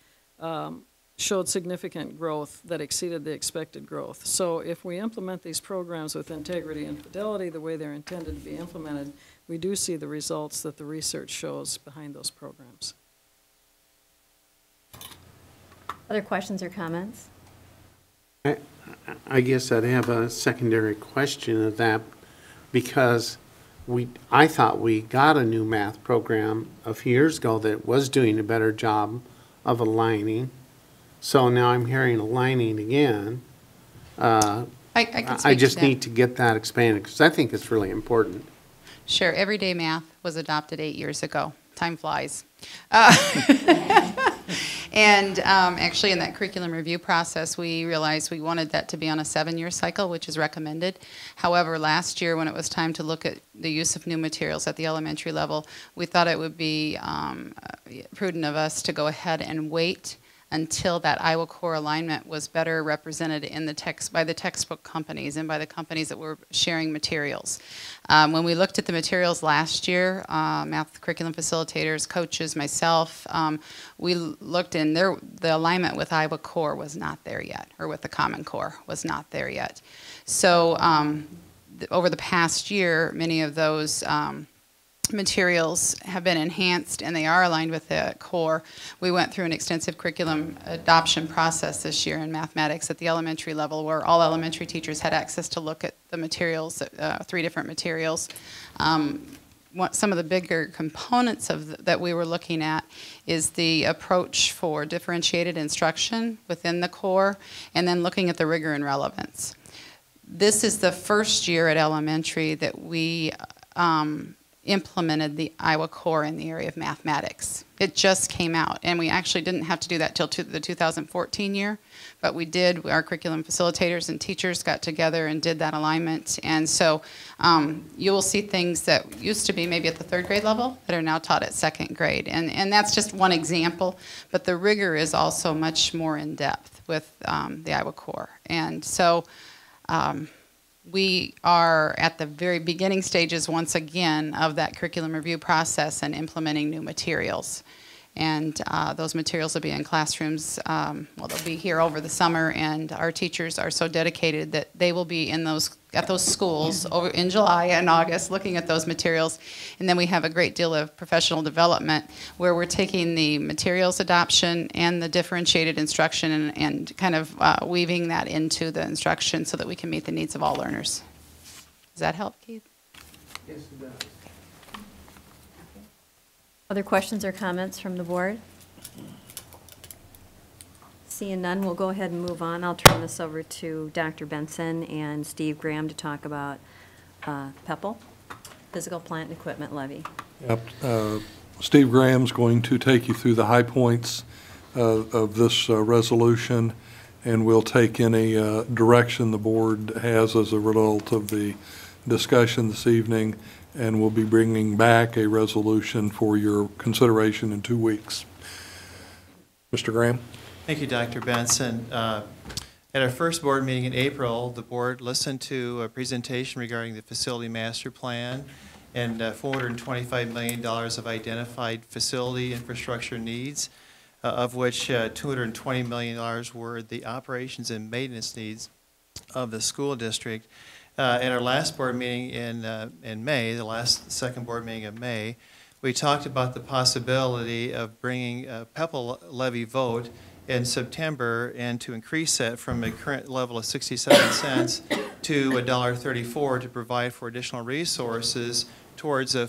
showed significant growth that exceeded the expected growth. So if we implement these programs with integrity and fidelity the way they're intended to be implemented, we do see the results that the research shows behind those programs. Other questions or comments? I guess I'd have a secondary question of that, because I thought we got a new math program a few years ago that was doing a better job of aligning. So now I'm hearing aligning again. I can speak I just to that. need to get that expanded, because I think it's really important. Sure, everyday math was adopted 8 years ago. Time flies. And actually in that curriculum review process, we realized we wanted that to be on a 7-year cycle, which is recommended. However, last year when it was time to look at the use of new materials at the elementary level, we thought it would be prudent of us to go ahead and wait until that Iowa core alignment was better represented in the text by the textbook companies and by the companies that were sharing materials. When we looked at the materials last year, math curriculum facilitators, coaches, myself, we looked in there, the alignment with Iowa core was not there yet, or with the Common Core was not there yet. So over the past year, many of those materials have been enhanced and they are aligned with the core. We went through an extensive curriculum adoption process this year in mathematics at the elementary level, where all elementary teachers had access to look at the materials, 3 different materials. Some of the bigger components that we were looking at is the approach for differentiated instruction within the core, and then looking at the rigor and relevance. This is the first year at elementary that we implemented the Iowa core in the area of mathematics. It just came out, and we actually didn't have to do that till the 2014 year, but we did. Our curriculum facilitators and teachers got together and did that alignment, and so you will see things that used to be maybe at the 3rd grade level that are now taught at 2nd grade, and that's just one example, but the rigor is also much more in depth with the Iowa core, and so we are at the very beginning stages, once again, of that curriculum review process and implementing new materials. And those materials will be in classrooms, well, they'll be here over the summer, and our teachers are so dedicated that they will be in at those schools over in July and August looking at those materials. And then we have a great deal of professional development where we're taking the materials adoption and the differentiated instruction and kind of weaving that into the instruction so that we can meet the needs of all learners. Does that help, Keith? Yes, it does. Other questions or comments from the board? Seeing none, we'll go ahead and move on. I'll turn this over to Dr. Benson and Steve Graham to talk about PEPL, Physical Plant and Equipment Levy. Yep. Steve Graham's going to take you through the high points of this resolution, and we'll take any direction the board has as a result of the discussion this evening, and we'll be bringing back a resolution for your consideration in 2 weeks. Mr. Graham? Thank you, Dr. Benson. At our first board meeting in April, the board listened to a presentation regarding the facility master plan and $425 million of identified facility infrastructure needs, of which $220 million were the operations and maintenance needs of the school district. At our last board meeting in May, the second board meeting of May, we talked about the possibility of bringing a PEPL levy vote in September and to increase that from a current level of 67 cents to $1.34 to provide for additional resources towards a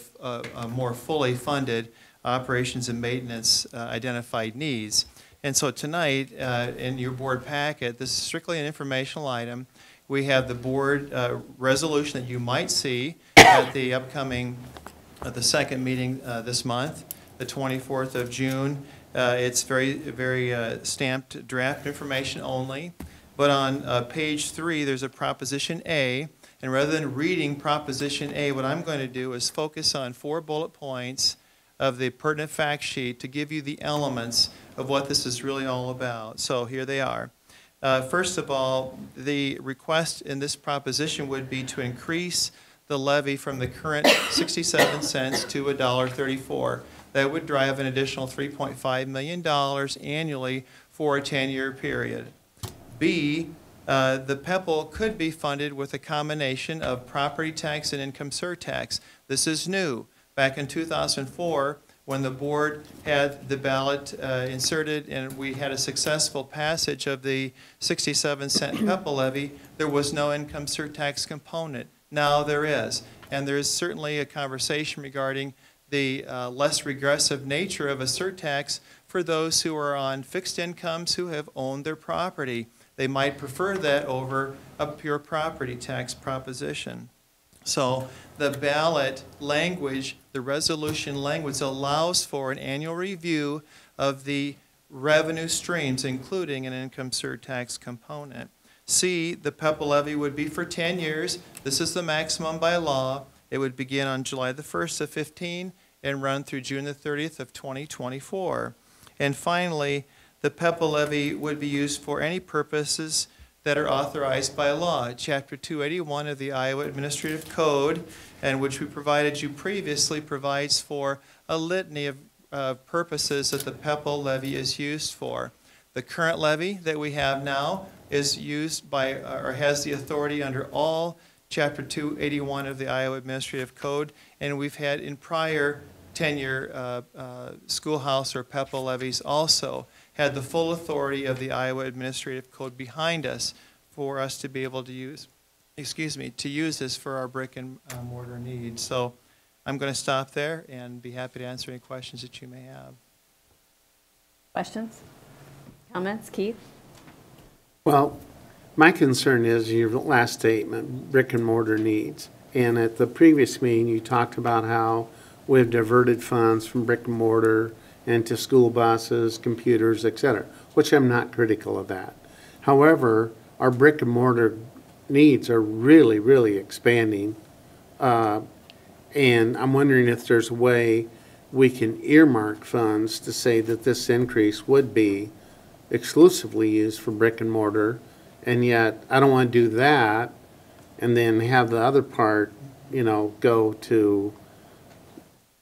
more fully funded operations and maintenance identified needs. And so tonight, in your board packet, this is strictly an informational item. we have the board resolution that you might see at the upcoming, the second meeting this month, the 24th of June. It's very stamped draft information only. But on page 3, there's a Proposition A. And rather than reading Proposition A, what I'm going to do is focus on 4 bullet points of the pertinent fact sheet to give you the elements of what this is really all about. So here they are. First of all, the request in this proposition would be to increase the levy from the current 67 cents to $1.34. That would drive an additional $3.5 million annually for a 10-year period. B, the PEPL could be funded with a combination of property tax and income surtax. This is new. Back in 2004, when the board had the ballot inserted and we had a successful passage of the 67-cent PEPL levy, there was no income surtax component. Now there is. And there is certainly a conversation regarding the less regressive nature of a surtax for those who are on fixed incomes who have owned their property. They might prefer that over a pure property tax proposition. So the ballot language, the resolution language, allows for an annual review of the revenue streams, including an income surtax component. C, the PEPL levy would be for 10 years. This is the maximum by law. It would begin on July the 1st of 15 and run through June the 30th of 2024. And finally, the PEPL levy would be used for any purposes that are authorized by law. Chapter 281 of the Iowa Administrative Code, and which we provided you previously, provides for a litany of purposes that the PEPL levy is used for. The current levy that we have now is used by, or has the authority under all Chapter 281 of the Iowa Administrative Code, and we've had in prior 10-year schoolhouse or PEPL levies also had the full authority of the Iowa Administrative Code behind us for us to be able to use, to use this for our brick and mortar needs. So I'm going to stop there and be happy to answer any questions that you may have. Questions? Comments? Keith? Well, my concern is your last statement, brick and mortar needs. And at the previous meeting, you talked about how we've diverted funds from brick and mortar into school buses, computers, et cetera, which I'm not critical of that. However, our brick and mortar needs are really, really expanding. And I'm wondering if there's a way we can earmark funds to say that this increase would be exclusively used for brick and mortar. And yet, I don't want to do that and then have the other part, you know, go to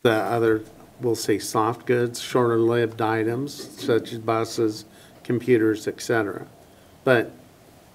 the other, we'll say soft goods, shorter-lived items, such as buses, computers, etc. But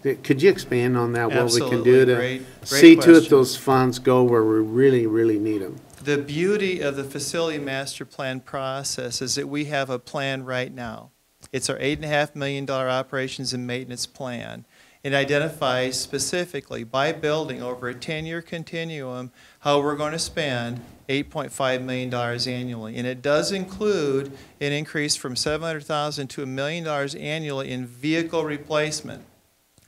could you expand on that, what we can do to great see to it question. those funds go where we really, really need them? The beauty of the facility master plan process is that we have a plan right now. It's our $8.5 million operations and maintenance plan. It identifies specifically by building over a 10-year continuum how we're going to spend $8.5 million annually. And it does include an increase from $700,000 to $1 million annually in vehicle replacement.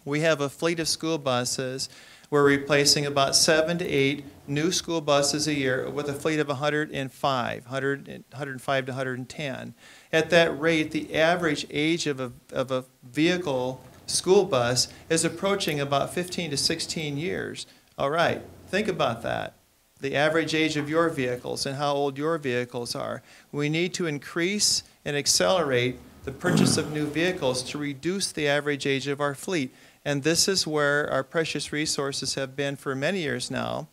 We have a fleet of school buses. We're replacing about 7 to 8 new school buses a year with a fleet of 105 to 110. At that rate, the average age of a vehicle school bus is approaching about 15 to 16 years. All right, think about that. The average age of your vehicles and how old your vehicles are. We need to increase and accelerate the purchase of new vehicles to reduce the average age of our fleet. And this is where our precious resources have been for many years now.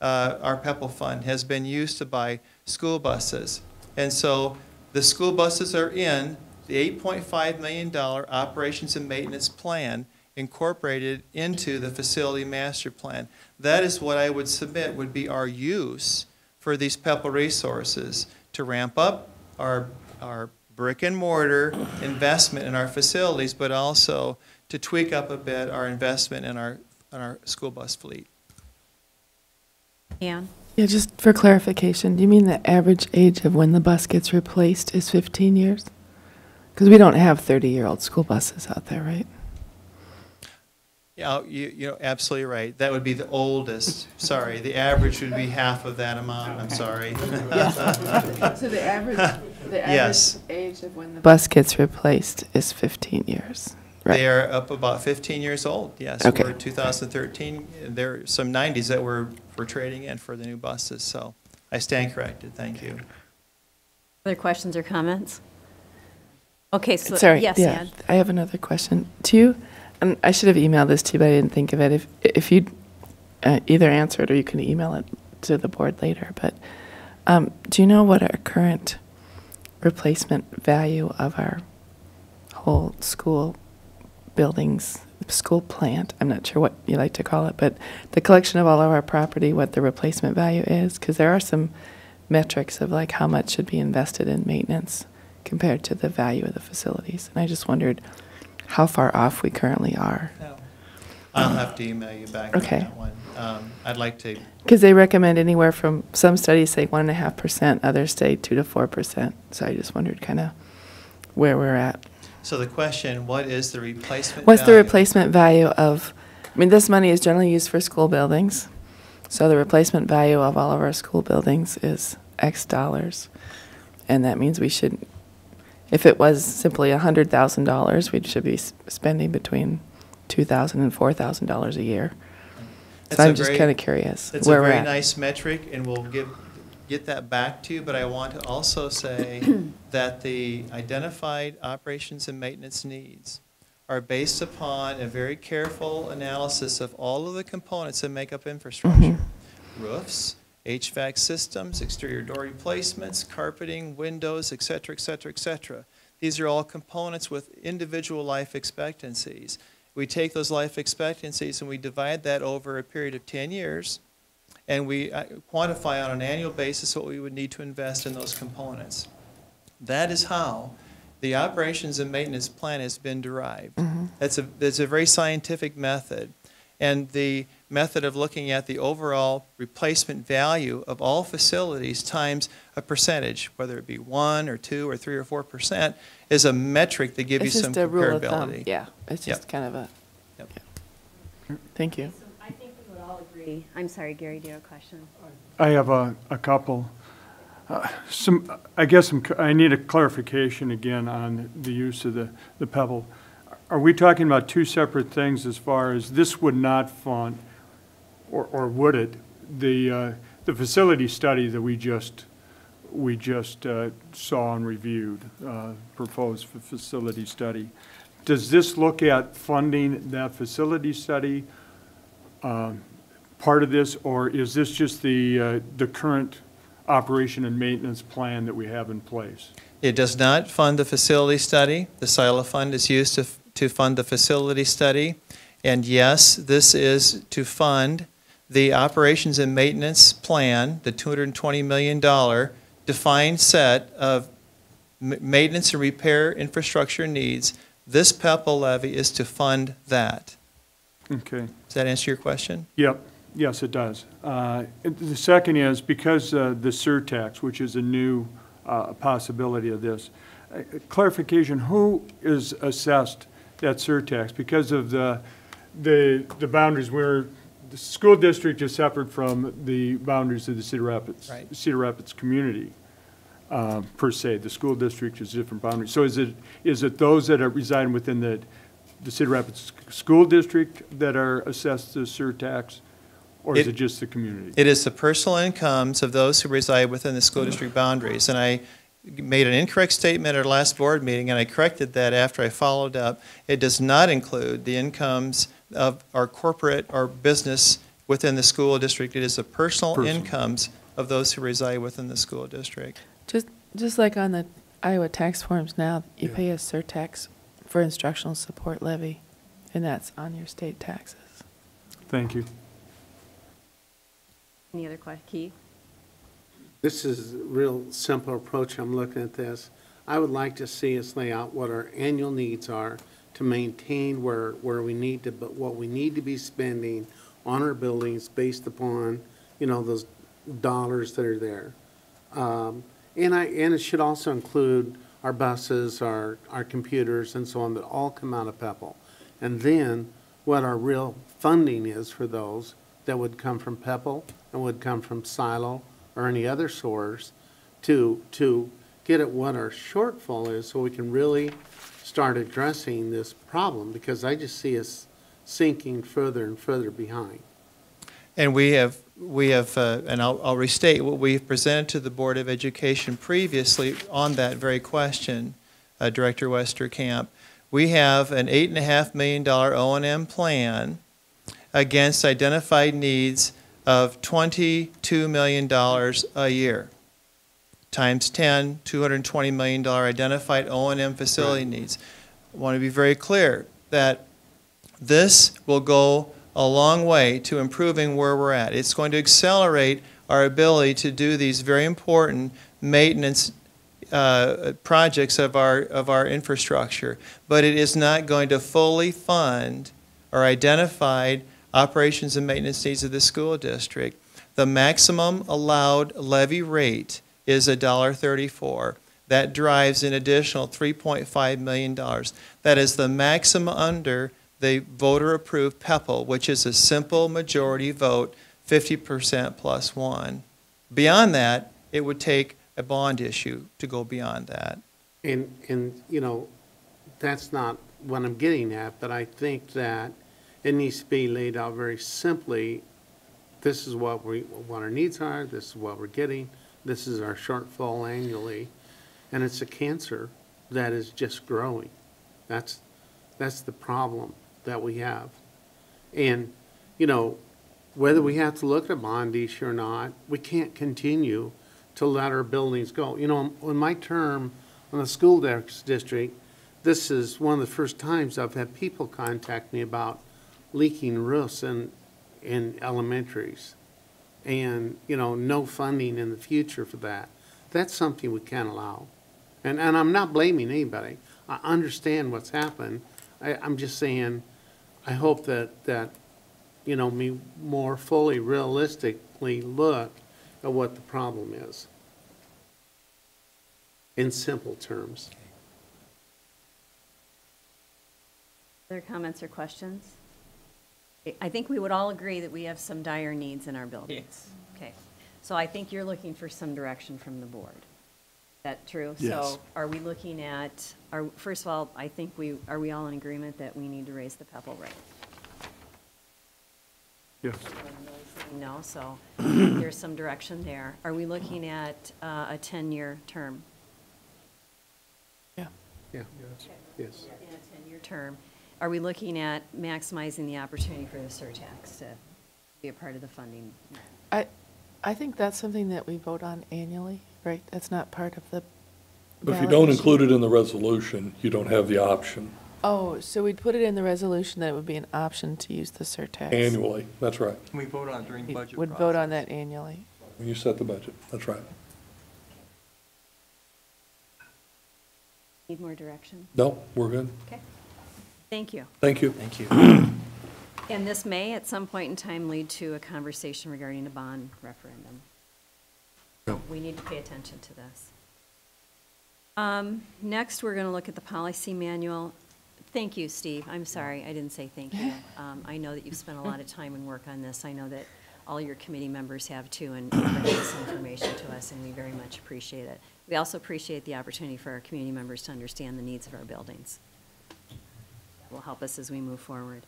Our PEPL fund has been used to buy school buses. And so the school buses are in the $8.5 million operations and maintenance plan incorporated into the facility master plan. That is what I would submit would be our use for these PEPL resources to ramp up our brick and mortar investment in our facilities, but also to tweak up a bit our investment in our school bus fleet. Ann? Yeah, just for clarification, do you mean the average age of when the bus gets replaced is 15 years? Because we don't have 30-year-old school buses out there, right? Yeah, you're absolutely right. That would be the oldest. Sorry, the average would be half of that amount. I'm sorry. So the average Yes. age of when the bus gets replaced is 15 years. Right. They are up about 15 years old, yes. Okay. We're 2013. There are some 90s that we're trading in for the new buses, so I stand corrected. Thank you. Other questions or comments? Okay, so Sorry, yes, yeah, Ann. I have another question. Do you, and I should have emailed this to you, but I didn't think of it. If you'd either answer it or you can email it to the board later, but do you know what our current replacement value of our whole school buildings, school plant, I'm not sure what you like to call it, but the collection of all of our property, what the replacement value is? Because there are some metrics of like how much should be invested in maintenance compared to the value of the facilities. And I just wondered how far off we currently are. No. I'll have to email you back on that one. I'd like to. Because they recommend anywhere from, some studies say 1.5%, others say 2 to 4%. So I just wondered kind of where we're at. So the question, what is the replacement What's value? the replacement value of, I mean, this money is generally used for school buildings. So the replacement value of all of our school buildings is X dollars. And that means we should, if it was simply $100,000, we should be spending between $2,000 and $4,000 a year. So I'm just kind of curious It's where a we're very at. nice metric, and we'll get that back to you, but I want to also say that the identified operations and maintenance needs are based upon a very careful analysis of all of the components that make up infrastructure. Roofs, HVAC systems, exterior door replacements, carpeting, windows, et cetera, et cetera, et cetera. These are all components with individual life expectancies. We take those life expectancies and we divide that over a period of 10 years, and we quantify on an annual basis what we would need to invest in those components. That is how the operations and maintenance plan has been derived. It's a very scientific method. And the method of looking at the overall replacement value of all facilities times a percentage, whether it be 1 or 2 or 3 or 4%, is a metric that gives you some It's just a rule of thumb. comparability. Yeah, it's just kind of a, thank you. So I think we would all agree. I'm sorry, Gary, do you have a question? I have a couple. I need a clarification again on the use of the Pebble. Are we talking about two separate things as far as this would not fund, or would it, the facility study that we just saw and reviewed, proposed for facility study? Does this look at funding that facility study part of this, or is this just the current operation and maintenance plan that we have in place? It does not fund the facility study. The SILA fund is used to fund the facility study. And yes, this is to fund the operations and maintenance plan, the $220 million defined set of maintenance and repair infrastructure needs. This PEB levy is to fund that. Okay. Does that answer your question? Yep. Yes, it does. The second is because the surtax, which is a new possibility of this, clarification, who is assessed that surtax? Because of the boundaries where the school district is separate from the boundaries of the Cedar Rapids community, per se. The school district is different boundaries. So is it those that are residing within the Cedar Rapids School District that are assessed the surtax? Or is it just the community? It is the personal incomes of those who reside within the school district boundaries. And I made an incorrect statement at our last board meeting, and I corrected that after I followed up. It does not include the incomes of our corporate or business within the school district. It is the personal incomes of those who reside within the school district. Just like on the Iowa tax forms now, you pay a surtax for instructional support levy, and that's on your state taxes. Thank you. Any other questions? Keith? This is a real simple approach. I'm looking at this. I would like to see us lay out what our annual needs are to maintain where we need to, but what we need to be spending on our buildings based upon, those dollars that are there. And it should also include our buses, our computers, and so on, that all come out of PEPL. And then what our real funding is for those that would come from PEPL and would come from Silo or any other source to get at what our shortfall is so we can really start addressing this problem, because I just see us sinking further and further behind. And we have, and I'll restate what we've presented to the Board of Education previously on that very question, Director Westerkamp. We have an $8.5 million O&M plan against identified needs of $22 million a year. Times 10, $220 million identified O&M facility needs. I want to be very clear that this will go a long way to improving where we're at. It's going to accelerate our ability to do these very important maintenance projects of our infrastructure, but it is not going to fully fund our identified operations and maintenance needs of the school district. The maximum allowed levy rate is $1.34. That drives an additional $3.5 million. That is the maximum under the voter-approved PEPL, which is a simple majority vote, 50% plus one. Beyond that, it would take a bond issue to go beyond that. And you know, that's not what I'm getting at, but I think that it needs to be laid out very simply. This is what our needs are, this is what we're getting, this is our shortfall annually, and it's a cancer that is just growing. That's the problem that we have. And, you know, whether we have to look at a bond issue or not, we can't continue to let our buildings go. You know, in my term on the school district, this is one of the first times I've had people contact me about leaking roofs in elementaries. And, you know, no funding in the future for that. That's something we can't allow. And I'm not blaming anybody. I understand what's happened. I'm just saying, I hope that you know, me more fully, realistically look at what the problem is in simple terms. Other comments or questions? I think we would all agree that we have some dire needs in our buildings. Yes. Okay. So I think you're looking for some direction from the board. Is that true? Yes. So are we looking at, first of all, I think are we all in agreement that we need to raise the PEPL rate? Yes. No, so there's some direction there. Are we looking at a 10-year term? Yeah. Okay. Yes. In a 10-year term. Are we looking at maximizing the opportunity for the surtax to be a part of the funding? I think that's something that we vote on annually, right? That's not part of the But if you ballot don't issue. include it in the resolution, you don't have the option Oh, so we'd put it in the resolution that it would be an option to use the surtax. annually. That's right. We vote on it during the budget Would process. vote on that annually. When you set the budget. That's right. Need more direction? No, we're good. Okay. Thank you. Thank you. Thank you. And this may, at some point in time, lead to a conversation regarding a bond referendum. Yep. We need to pay attention to this. Next, we're going to look at the policy manual. Thank you, Steve. I'm sorry, I didn't say thank you. I know that you've spent a lot of time and work on this. I know that all your committee members have too, and bringing this information to us, and we very much appreciate it. We also appreciate the opportunity for our community members to understand the needs of our buildings. That will help us as we move forward.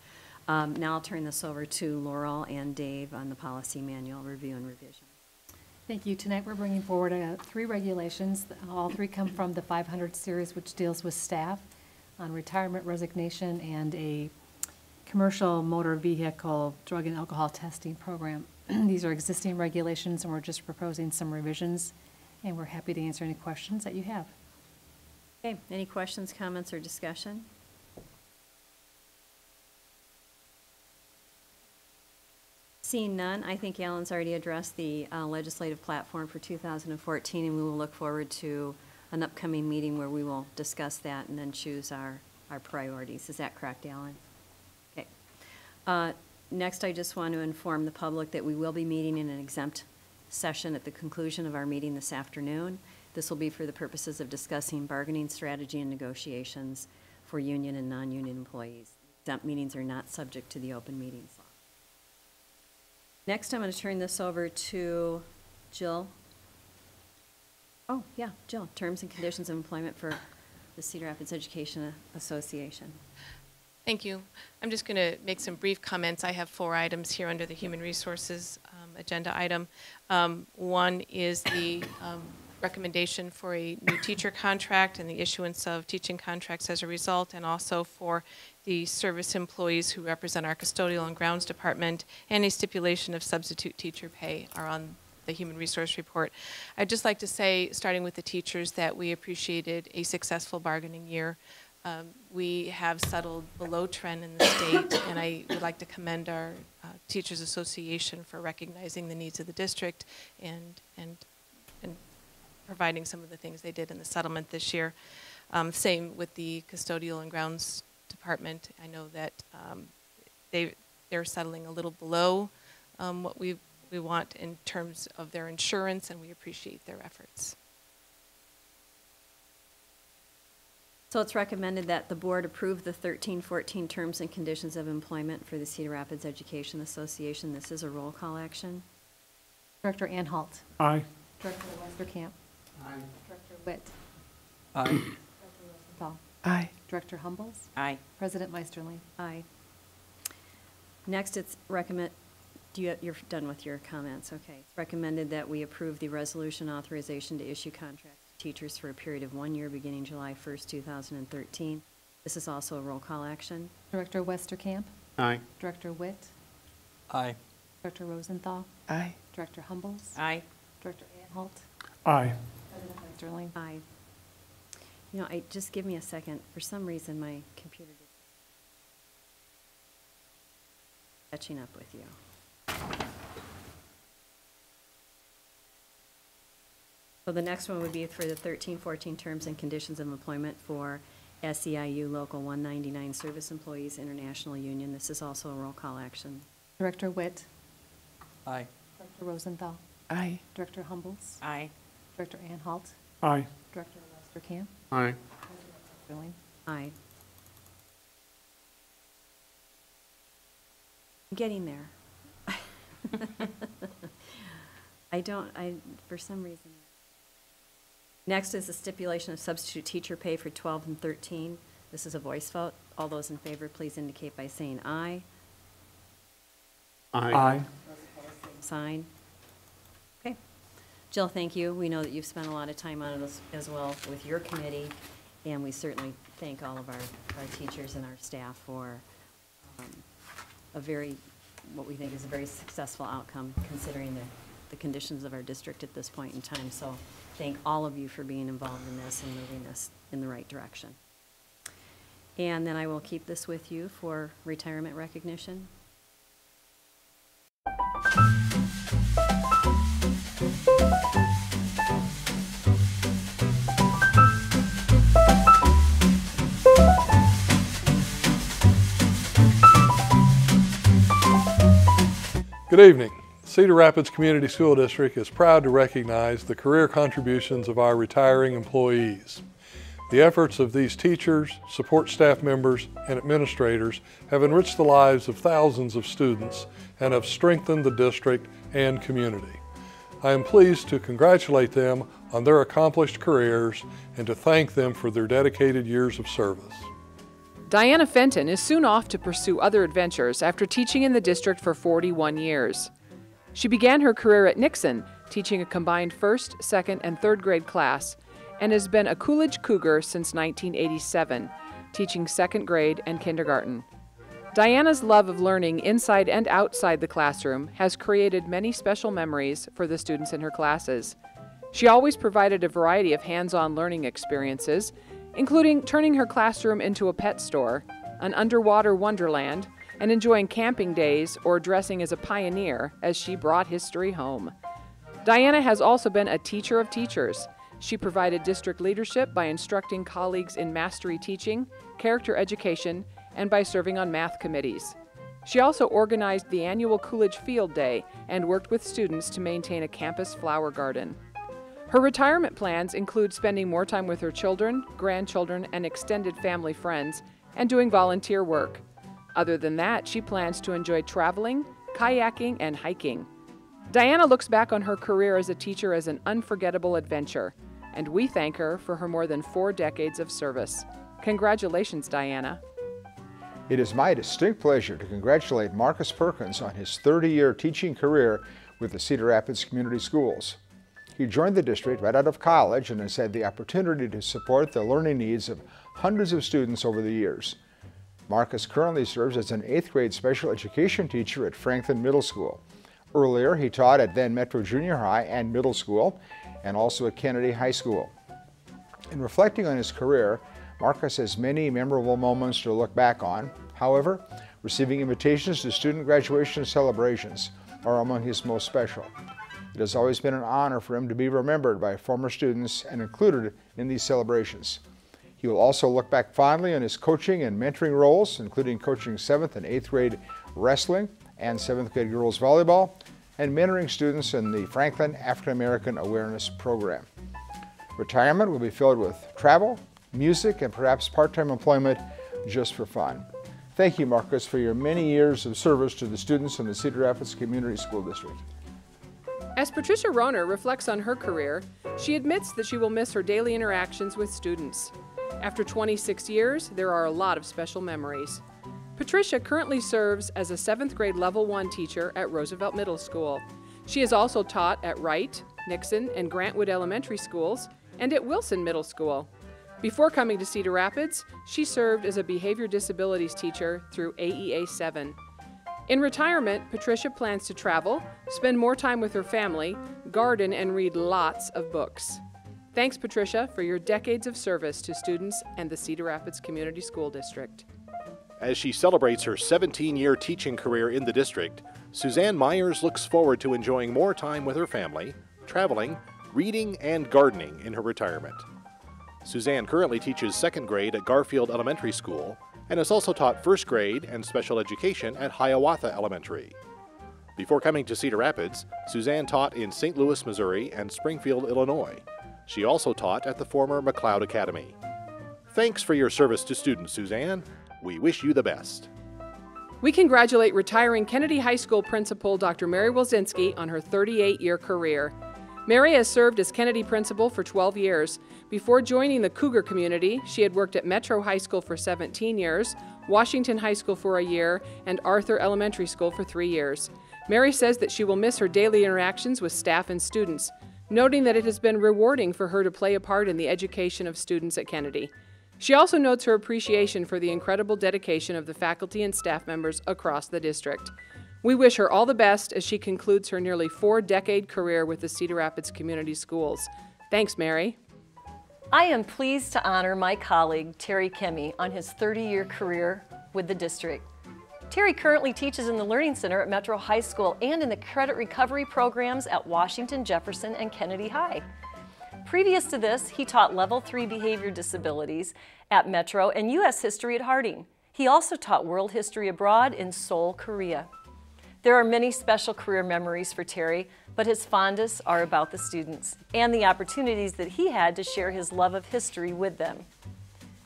Now I'll turn this over to Laurel and Dave on the policy manual review and revision. Thank you. Tonight we're bringing forward 3 regulations. All 3 come from the 500 series, which deals with staff on retirement, resignation, and a commercial motor vehicle drug and alcohol testing program. These are existing regulations, and we're just proposing some revisions, and we're happy to answer any questions that you have. Okay, any questions, comments, or discussion? Seeing none, I think Alan's already addressed the legislative platform for 2014, and we will look forward to an upcoming meeting where we will discuss that and then choose our priorities. Is that correct, Alan? Okay. Next, I just want to inform the public that we will be meeting in an exempt session at the conclusion of our meeting this afternoon. This will be for the purposes of discussing bargaining strategy and negotiations for union and non-union employees. Exempt meetings are not subject to the open meetings law. Next, I'm going to turn this over to Jill. Oh, yeah, Jill, terms and conditions of employment for the Cedar Rapids Education Association. Thank you. I'm just going to make some brief comments. I have 4 items here under the Human Resources agenda item. One is the recommendation for a new teacher contract and the issuance of teaching contracts as a result, and also for the service employees who represent our custodial and grounds department, and a stipulation of substitute teacher pay are on the Human Resource Report. I'd just like to say, starting with the teachers, that we appreciated a successful bargaining year. We have settled below trend in the state, and I would like to commend our Teachers Association for recognizing the needs of the district and providing some of the things they did in the settlement this year. Same with the custodial and grounds department. I know that they're settling a little below what we want in terms of their insurance, and we appreciate their efforts. So it's recommended that the board approve the 13-14 terms and conditions of employment for the Cedar Rapids Education Association. This is a roll call action. Director Anhalt. Aye. Director Westerkamp. Aye. Director Witt. Aye. Director Rosenthal. Aye. Director Humbles. Aye. President Meisterling. Aye. Next, it's you're done with your comments, okay. It's recommended that we approve the resolution authorization to issue contracts to teachers for a period of 1 year beginning July 1st, 2013. This is also a roll call action. Director Westerkamp. Aye. Director Witt. Aye. Director Rosenthal. Aye. Director Humbles. Aye. Director Anhalt. Aye. President Meisterling. Aye. You know, just give me a second. For some reason, my computer did catching up with you. So the next one would be for the 13-14 terms and conditions of employment for SEIU Local 199 Service Employees International Union. This is also a roll call action. Director Witt. Aye. Director Rosenthal. Aye. Director Humbles. Aye. Director Anhalt. Aye. Director Westerkamp. Aye. President Meisterling. Aye. I'm getting there. For some reason. Next is the stipulation of substitute teacher pay for 12 and 13. This is a voice vote. All those in favor, please indicate by saying aye. Aye. Aye. Sign. Okay. Jill, thank you. We know that you've spent a lot of time on it as well with your committee, and we certainly thank all of our teachers and our staff for what we think is a very successful outcome considering the conditions of our district at this point in time. So thank all of you for being involved in this and moving this in the right direction. And then I will keep this with you for retirement recognition. Good evening. Cedar Rapids Community School District is proud to recognize the career contributions of our retiring employees. The efforts of these teachers, support staff members, and administrators have enriched the lives of thousands of students and have strengthened the district and community. I am pleased to congratulate them on their accomplished careers and to thank them for their dedicated years of service. Diana Fenton is soon off to pursue other adventures after teaching in the district for 41 years. She began her career at Nixon, teaching a combined first, second, and third grade class, and has been a Coolidge Cougar since 1987, teaching second grade and kindergarten. Diana's love of learning inside and outside the classroom has created many special memories for the students in her classes. She always provided a variety of hands-on learning experiences, including turning her classroom into a pet store, an underwater wonderland, and enjoying camping days or dressing as a pioneer as she brought history home. Diana has also been a teacher of teachers. She provided district leadership by instructing colleagues in mastery teaching, character education, and by serving on math committees. She also organized the annual Coolidge Field Day and worked with students to maintain a campus flower garden. Her retirement plans include spending more time with her children, grandchildren, and extended family friends, and doing volunteer work. Other than that, she plans to enjoy traveling, kayaking, and hiking. Diana looks back on her career as a teacher as an unforgettable adventure, and we thank her for her more than 4 decades of service. Congratulations, Diana. It is my distinct pleasure to congratulate Marcus Perkins on his 30-year teaching career with the Cedar Rapids Community Schools. He joined the district right out of college and has had the opportunity to support the learning needs of hundreds of students over the years. Marcus currently serves as an 8th grade special education teacher at Franklin Middle School. Earlier, he taught at Van Metro Junior High and Middle School, and also at Kennedy High School. In reflecting on his career, Marcus has many memorable moments to look back on. However, receiving invitations to student graduation celebrations are among his most special. It has always been an honor for him to be remembered by former students and included in these celebrations. He will also look back fondly on his coaching and mentoring roles, including coaching 7th and 8th grade wrestling and 7th grade girls volleyball, and mentoring students in the Franklin African American Awareness Program. Retirement will be filled with travel, music, and perhaps part-time employment just for fun. Thank you, Marcus, for your many years of service to the students in the Cedar Rapids Community School District. As Patricia Rohner reflects on her career, she admits that she will miss her daily interactions with students. After 26 years, there are a lot of special memories. Patricia currently serves as a 7th grade Level 1 teacher at Roosevelt Middle School. She has also taught at Wright, Nixon, and Grantwood Elementary Schools, and at Wilson Middle School. Before coming to Cedar Rapids, she served as a behavior disabilities teacher through AEA 7. In retirement, Patricia plans to travel, spend more time with her family, garden, and read lots of books. Thanks, Patricia, for your decades of service to students and the Cedar Rapids Community School District. As she celebrates her 17-year teaching career in the district, Suzanne Myers looks forward to enjoying more time with her family, traveling, reading, and gardening in her retirement. Suzanne currently teaches 2nd grade at Garfield Elementary School and has also taught 1st grade and special education at Hiawatha Elementary. Before coming to Cedar Rapids, Suzanne taught in St. Louis, Missouri and Springfield, Illinois. She also taught at the former McLeod Academy. Thanks for your service to students, Suzanne. We wish you the best. We congratulate retiring Kennedy High School principal Dr. Mary Wilczynski on her 38-year career. Mary has served as Kennedy principal for 12 years. Before joining the Cougar community, she had worked at Metro High School for 17 years, Washington High School for a year, and Arthur Elementary School for 3 years. Mary says that she will miss her daily interactions with staff and students, noting that it has been rewarding for her to play a part in the education of students at Kennedy. She also notes her appreciation for the incredible dedication of the faculty and staff members across the district. We wish her all the best as she concludes her nearly 4-decade career with the Cedar Rapids Community Schools. Thanks, Mary. I am pleased to honor my colleague, Terry Kemme, on his 30-year career with the district. Terry currently teaches in the Learning Center at Metro High School and in the credit recovery programs at Washington, Jefferson, and Kennedy High. Previous to this, he taught Level 3 behavior disabilities at Metro and U.S. history at Harding. He also taught world history abroad in Seoul, Korea. There are many special career memories for Terry, but his fondest are about the students and the opportunities that he had to share his love of history with them.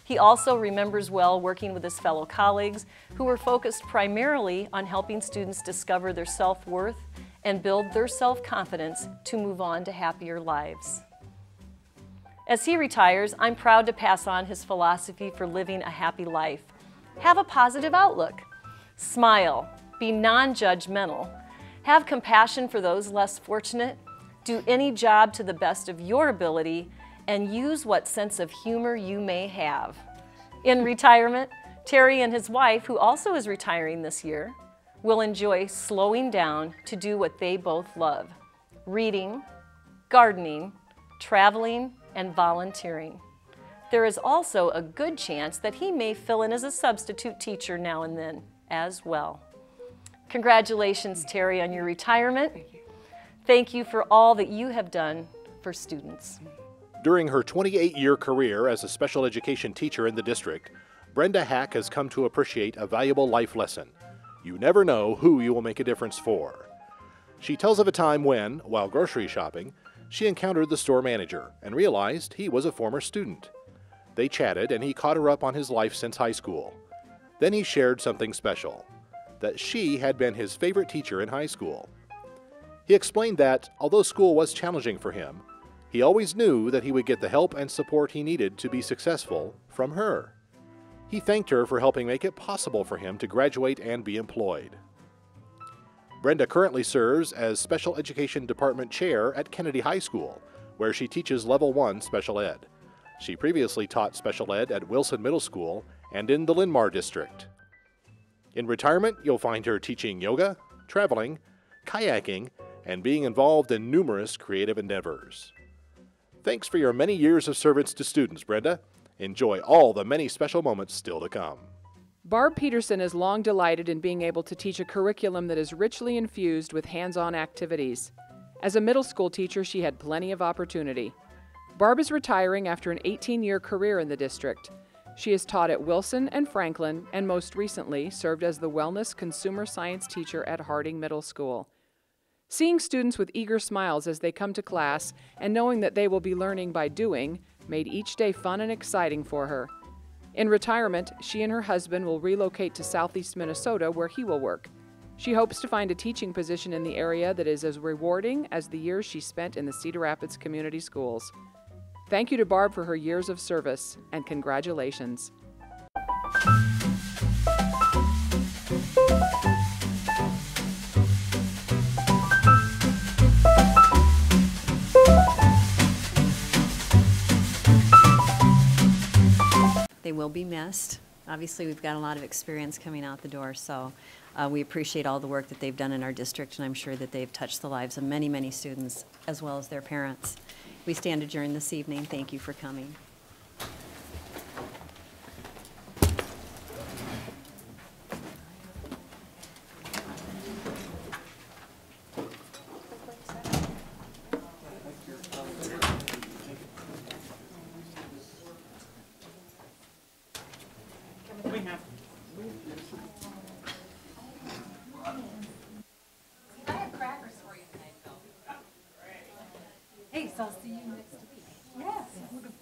He also remembers well working with his fellow colleagues who were focused primarily on helping students discover their self-worth and build their self-confidence to move on to happier lives. As he retires, I'm proud to pass on his philosophy for living a happy life. Have a positive outlook. Smile. Be non-judgmental. Have compassion for those less fortunate. Do any job to the best of your ability and use what sense of humor you may have. In retirement, Terry and his wife, who also is retiring this year, will enjoy slowing down to do what they both love: reading, gardening, traveling, and volunteering. There is also a good chance that he may fill in as a substitute teacher now and then as well. Congratulations, Terry, on your retirement. Thank you for all that you have done for students. During her 28-year career as a special education teacher in the district, Brenda Hack has come to appreciate a valuable life lesson. You never know who you will make a difference for. She tells of a time when, while grocery shopping, she encountered the store manager and realized he was a former student. They chatted and he caught her up on his life since high school. Then he shared something special, that she had been his favorite teacher in high school. He explained that, although school was challenging for him, he always knew that he would get the help and support he needed to be successful from her. He thanked her for helping make it possible for him to graduate and be employed. Brenda currently serves as Special Education Department Chair at Kennedy High School, where she teaches Level 1 Special Ed. She previously taught Special Ed at Wilson Middle School and in the Linn-Mar District. In retirement, you'll find her teaching yoga, traveling, kayaking, and being involved in numerous creative endeavors. Thanks for your many years of service to students, Brenda. Enjoy all the many special moments still to come. Barb Peterson has long delighted in being able to teach a curriculum that is richly infused with hands-on activities. As a middle school teacher, she had plenty of opportunity. Barb is retiring after an 18-year career in the district. She has taught at Wilson and Franklin, and most recently served as the Wellness Consumer Science teacher at Harding Middle School. Seeing students with eager smiles as they come to class and knowing that they will be learning by doing made each day fun and exciting for her. In retirement, she and her husband will relocate to southeast Minnesota where he will work. She hopes to find a teaching position in the area that is as rewarding as the years she spent in the Cedar Rapids Community Schools. Thank you to Barb for her years of service, and congratulations. They will be missed. Obviously, we've got a lot of experience coming out the door, so we appreciate all the work that they've done in our district, and I'm sure that they've touched the lives of many, many students, as well as their parents. We stand adjourned this evening. Thank you for coming. Hey, so I'll see you next week. Yes, I'm looking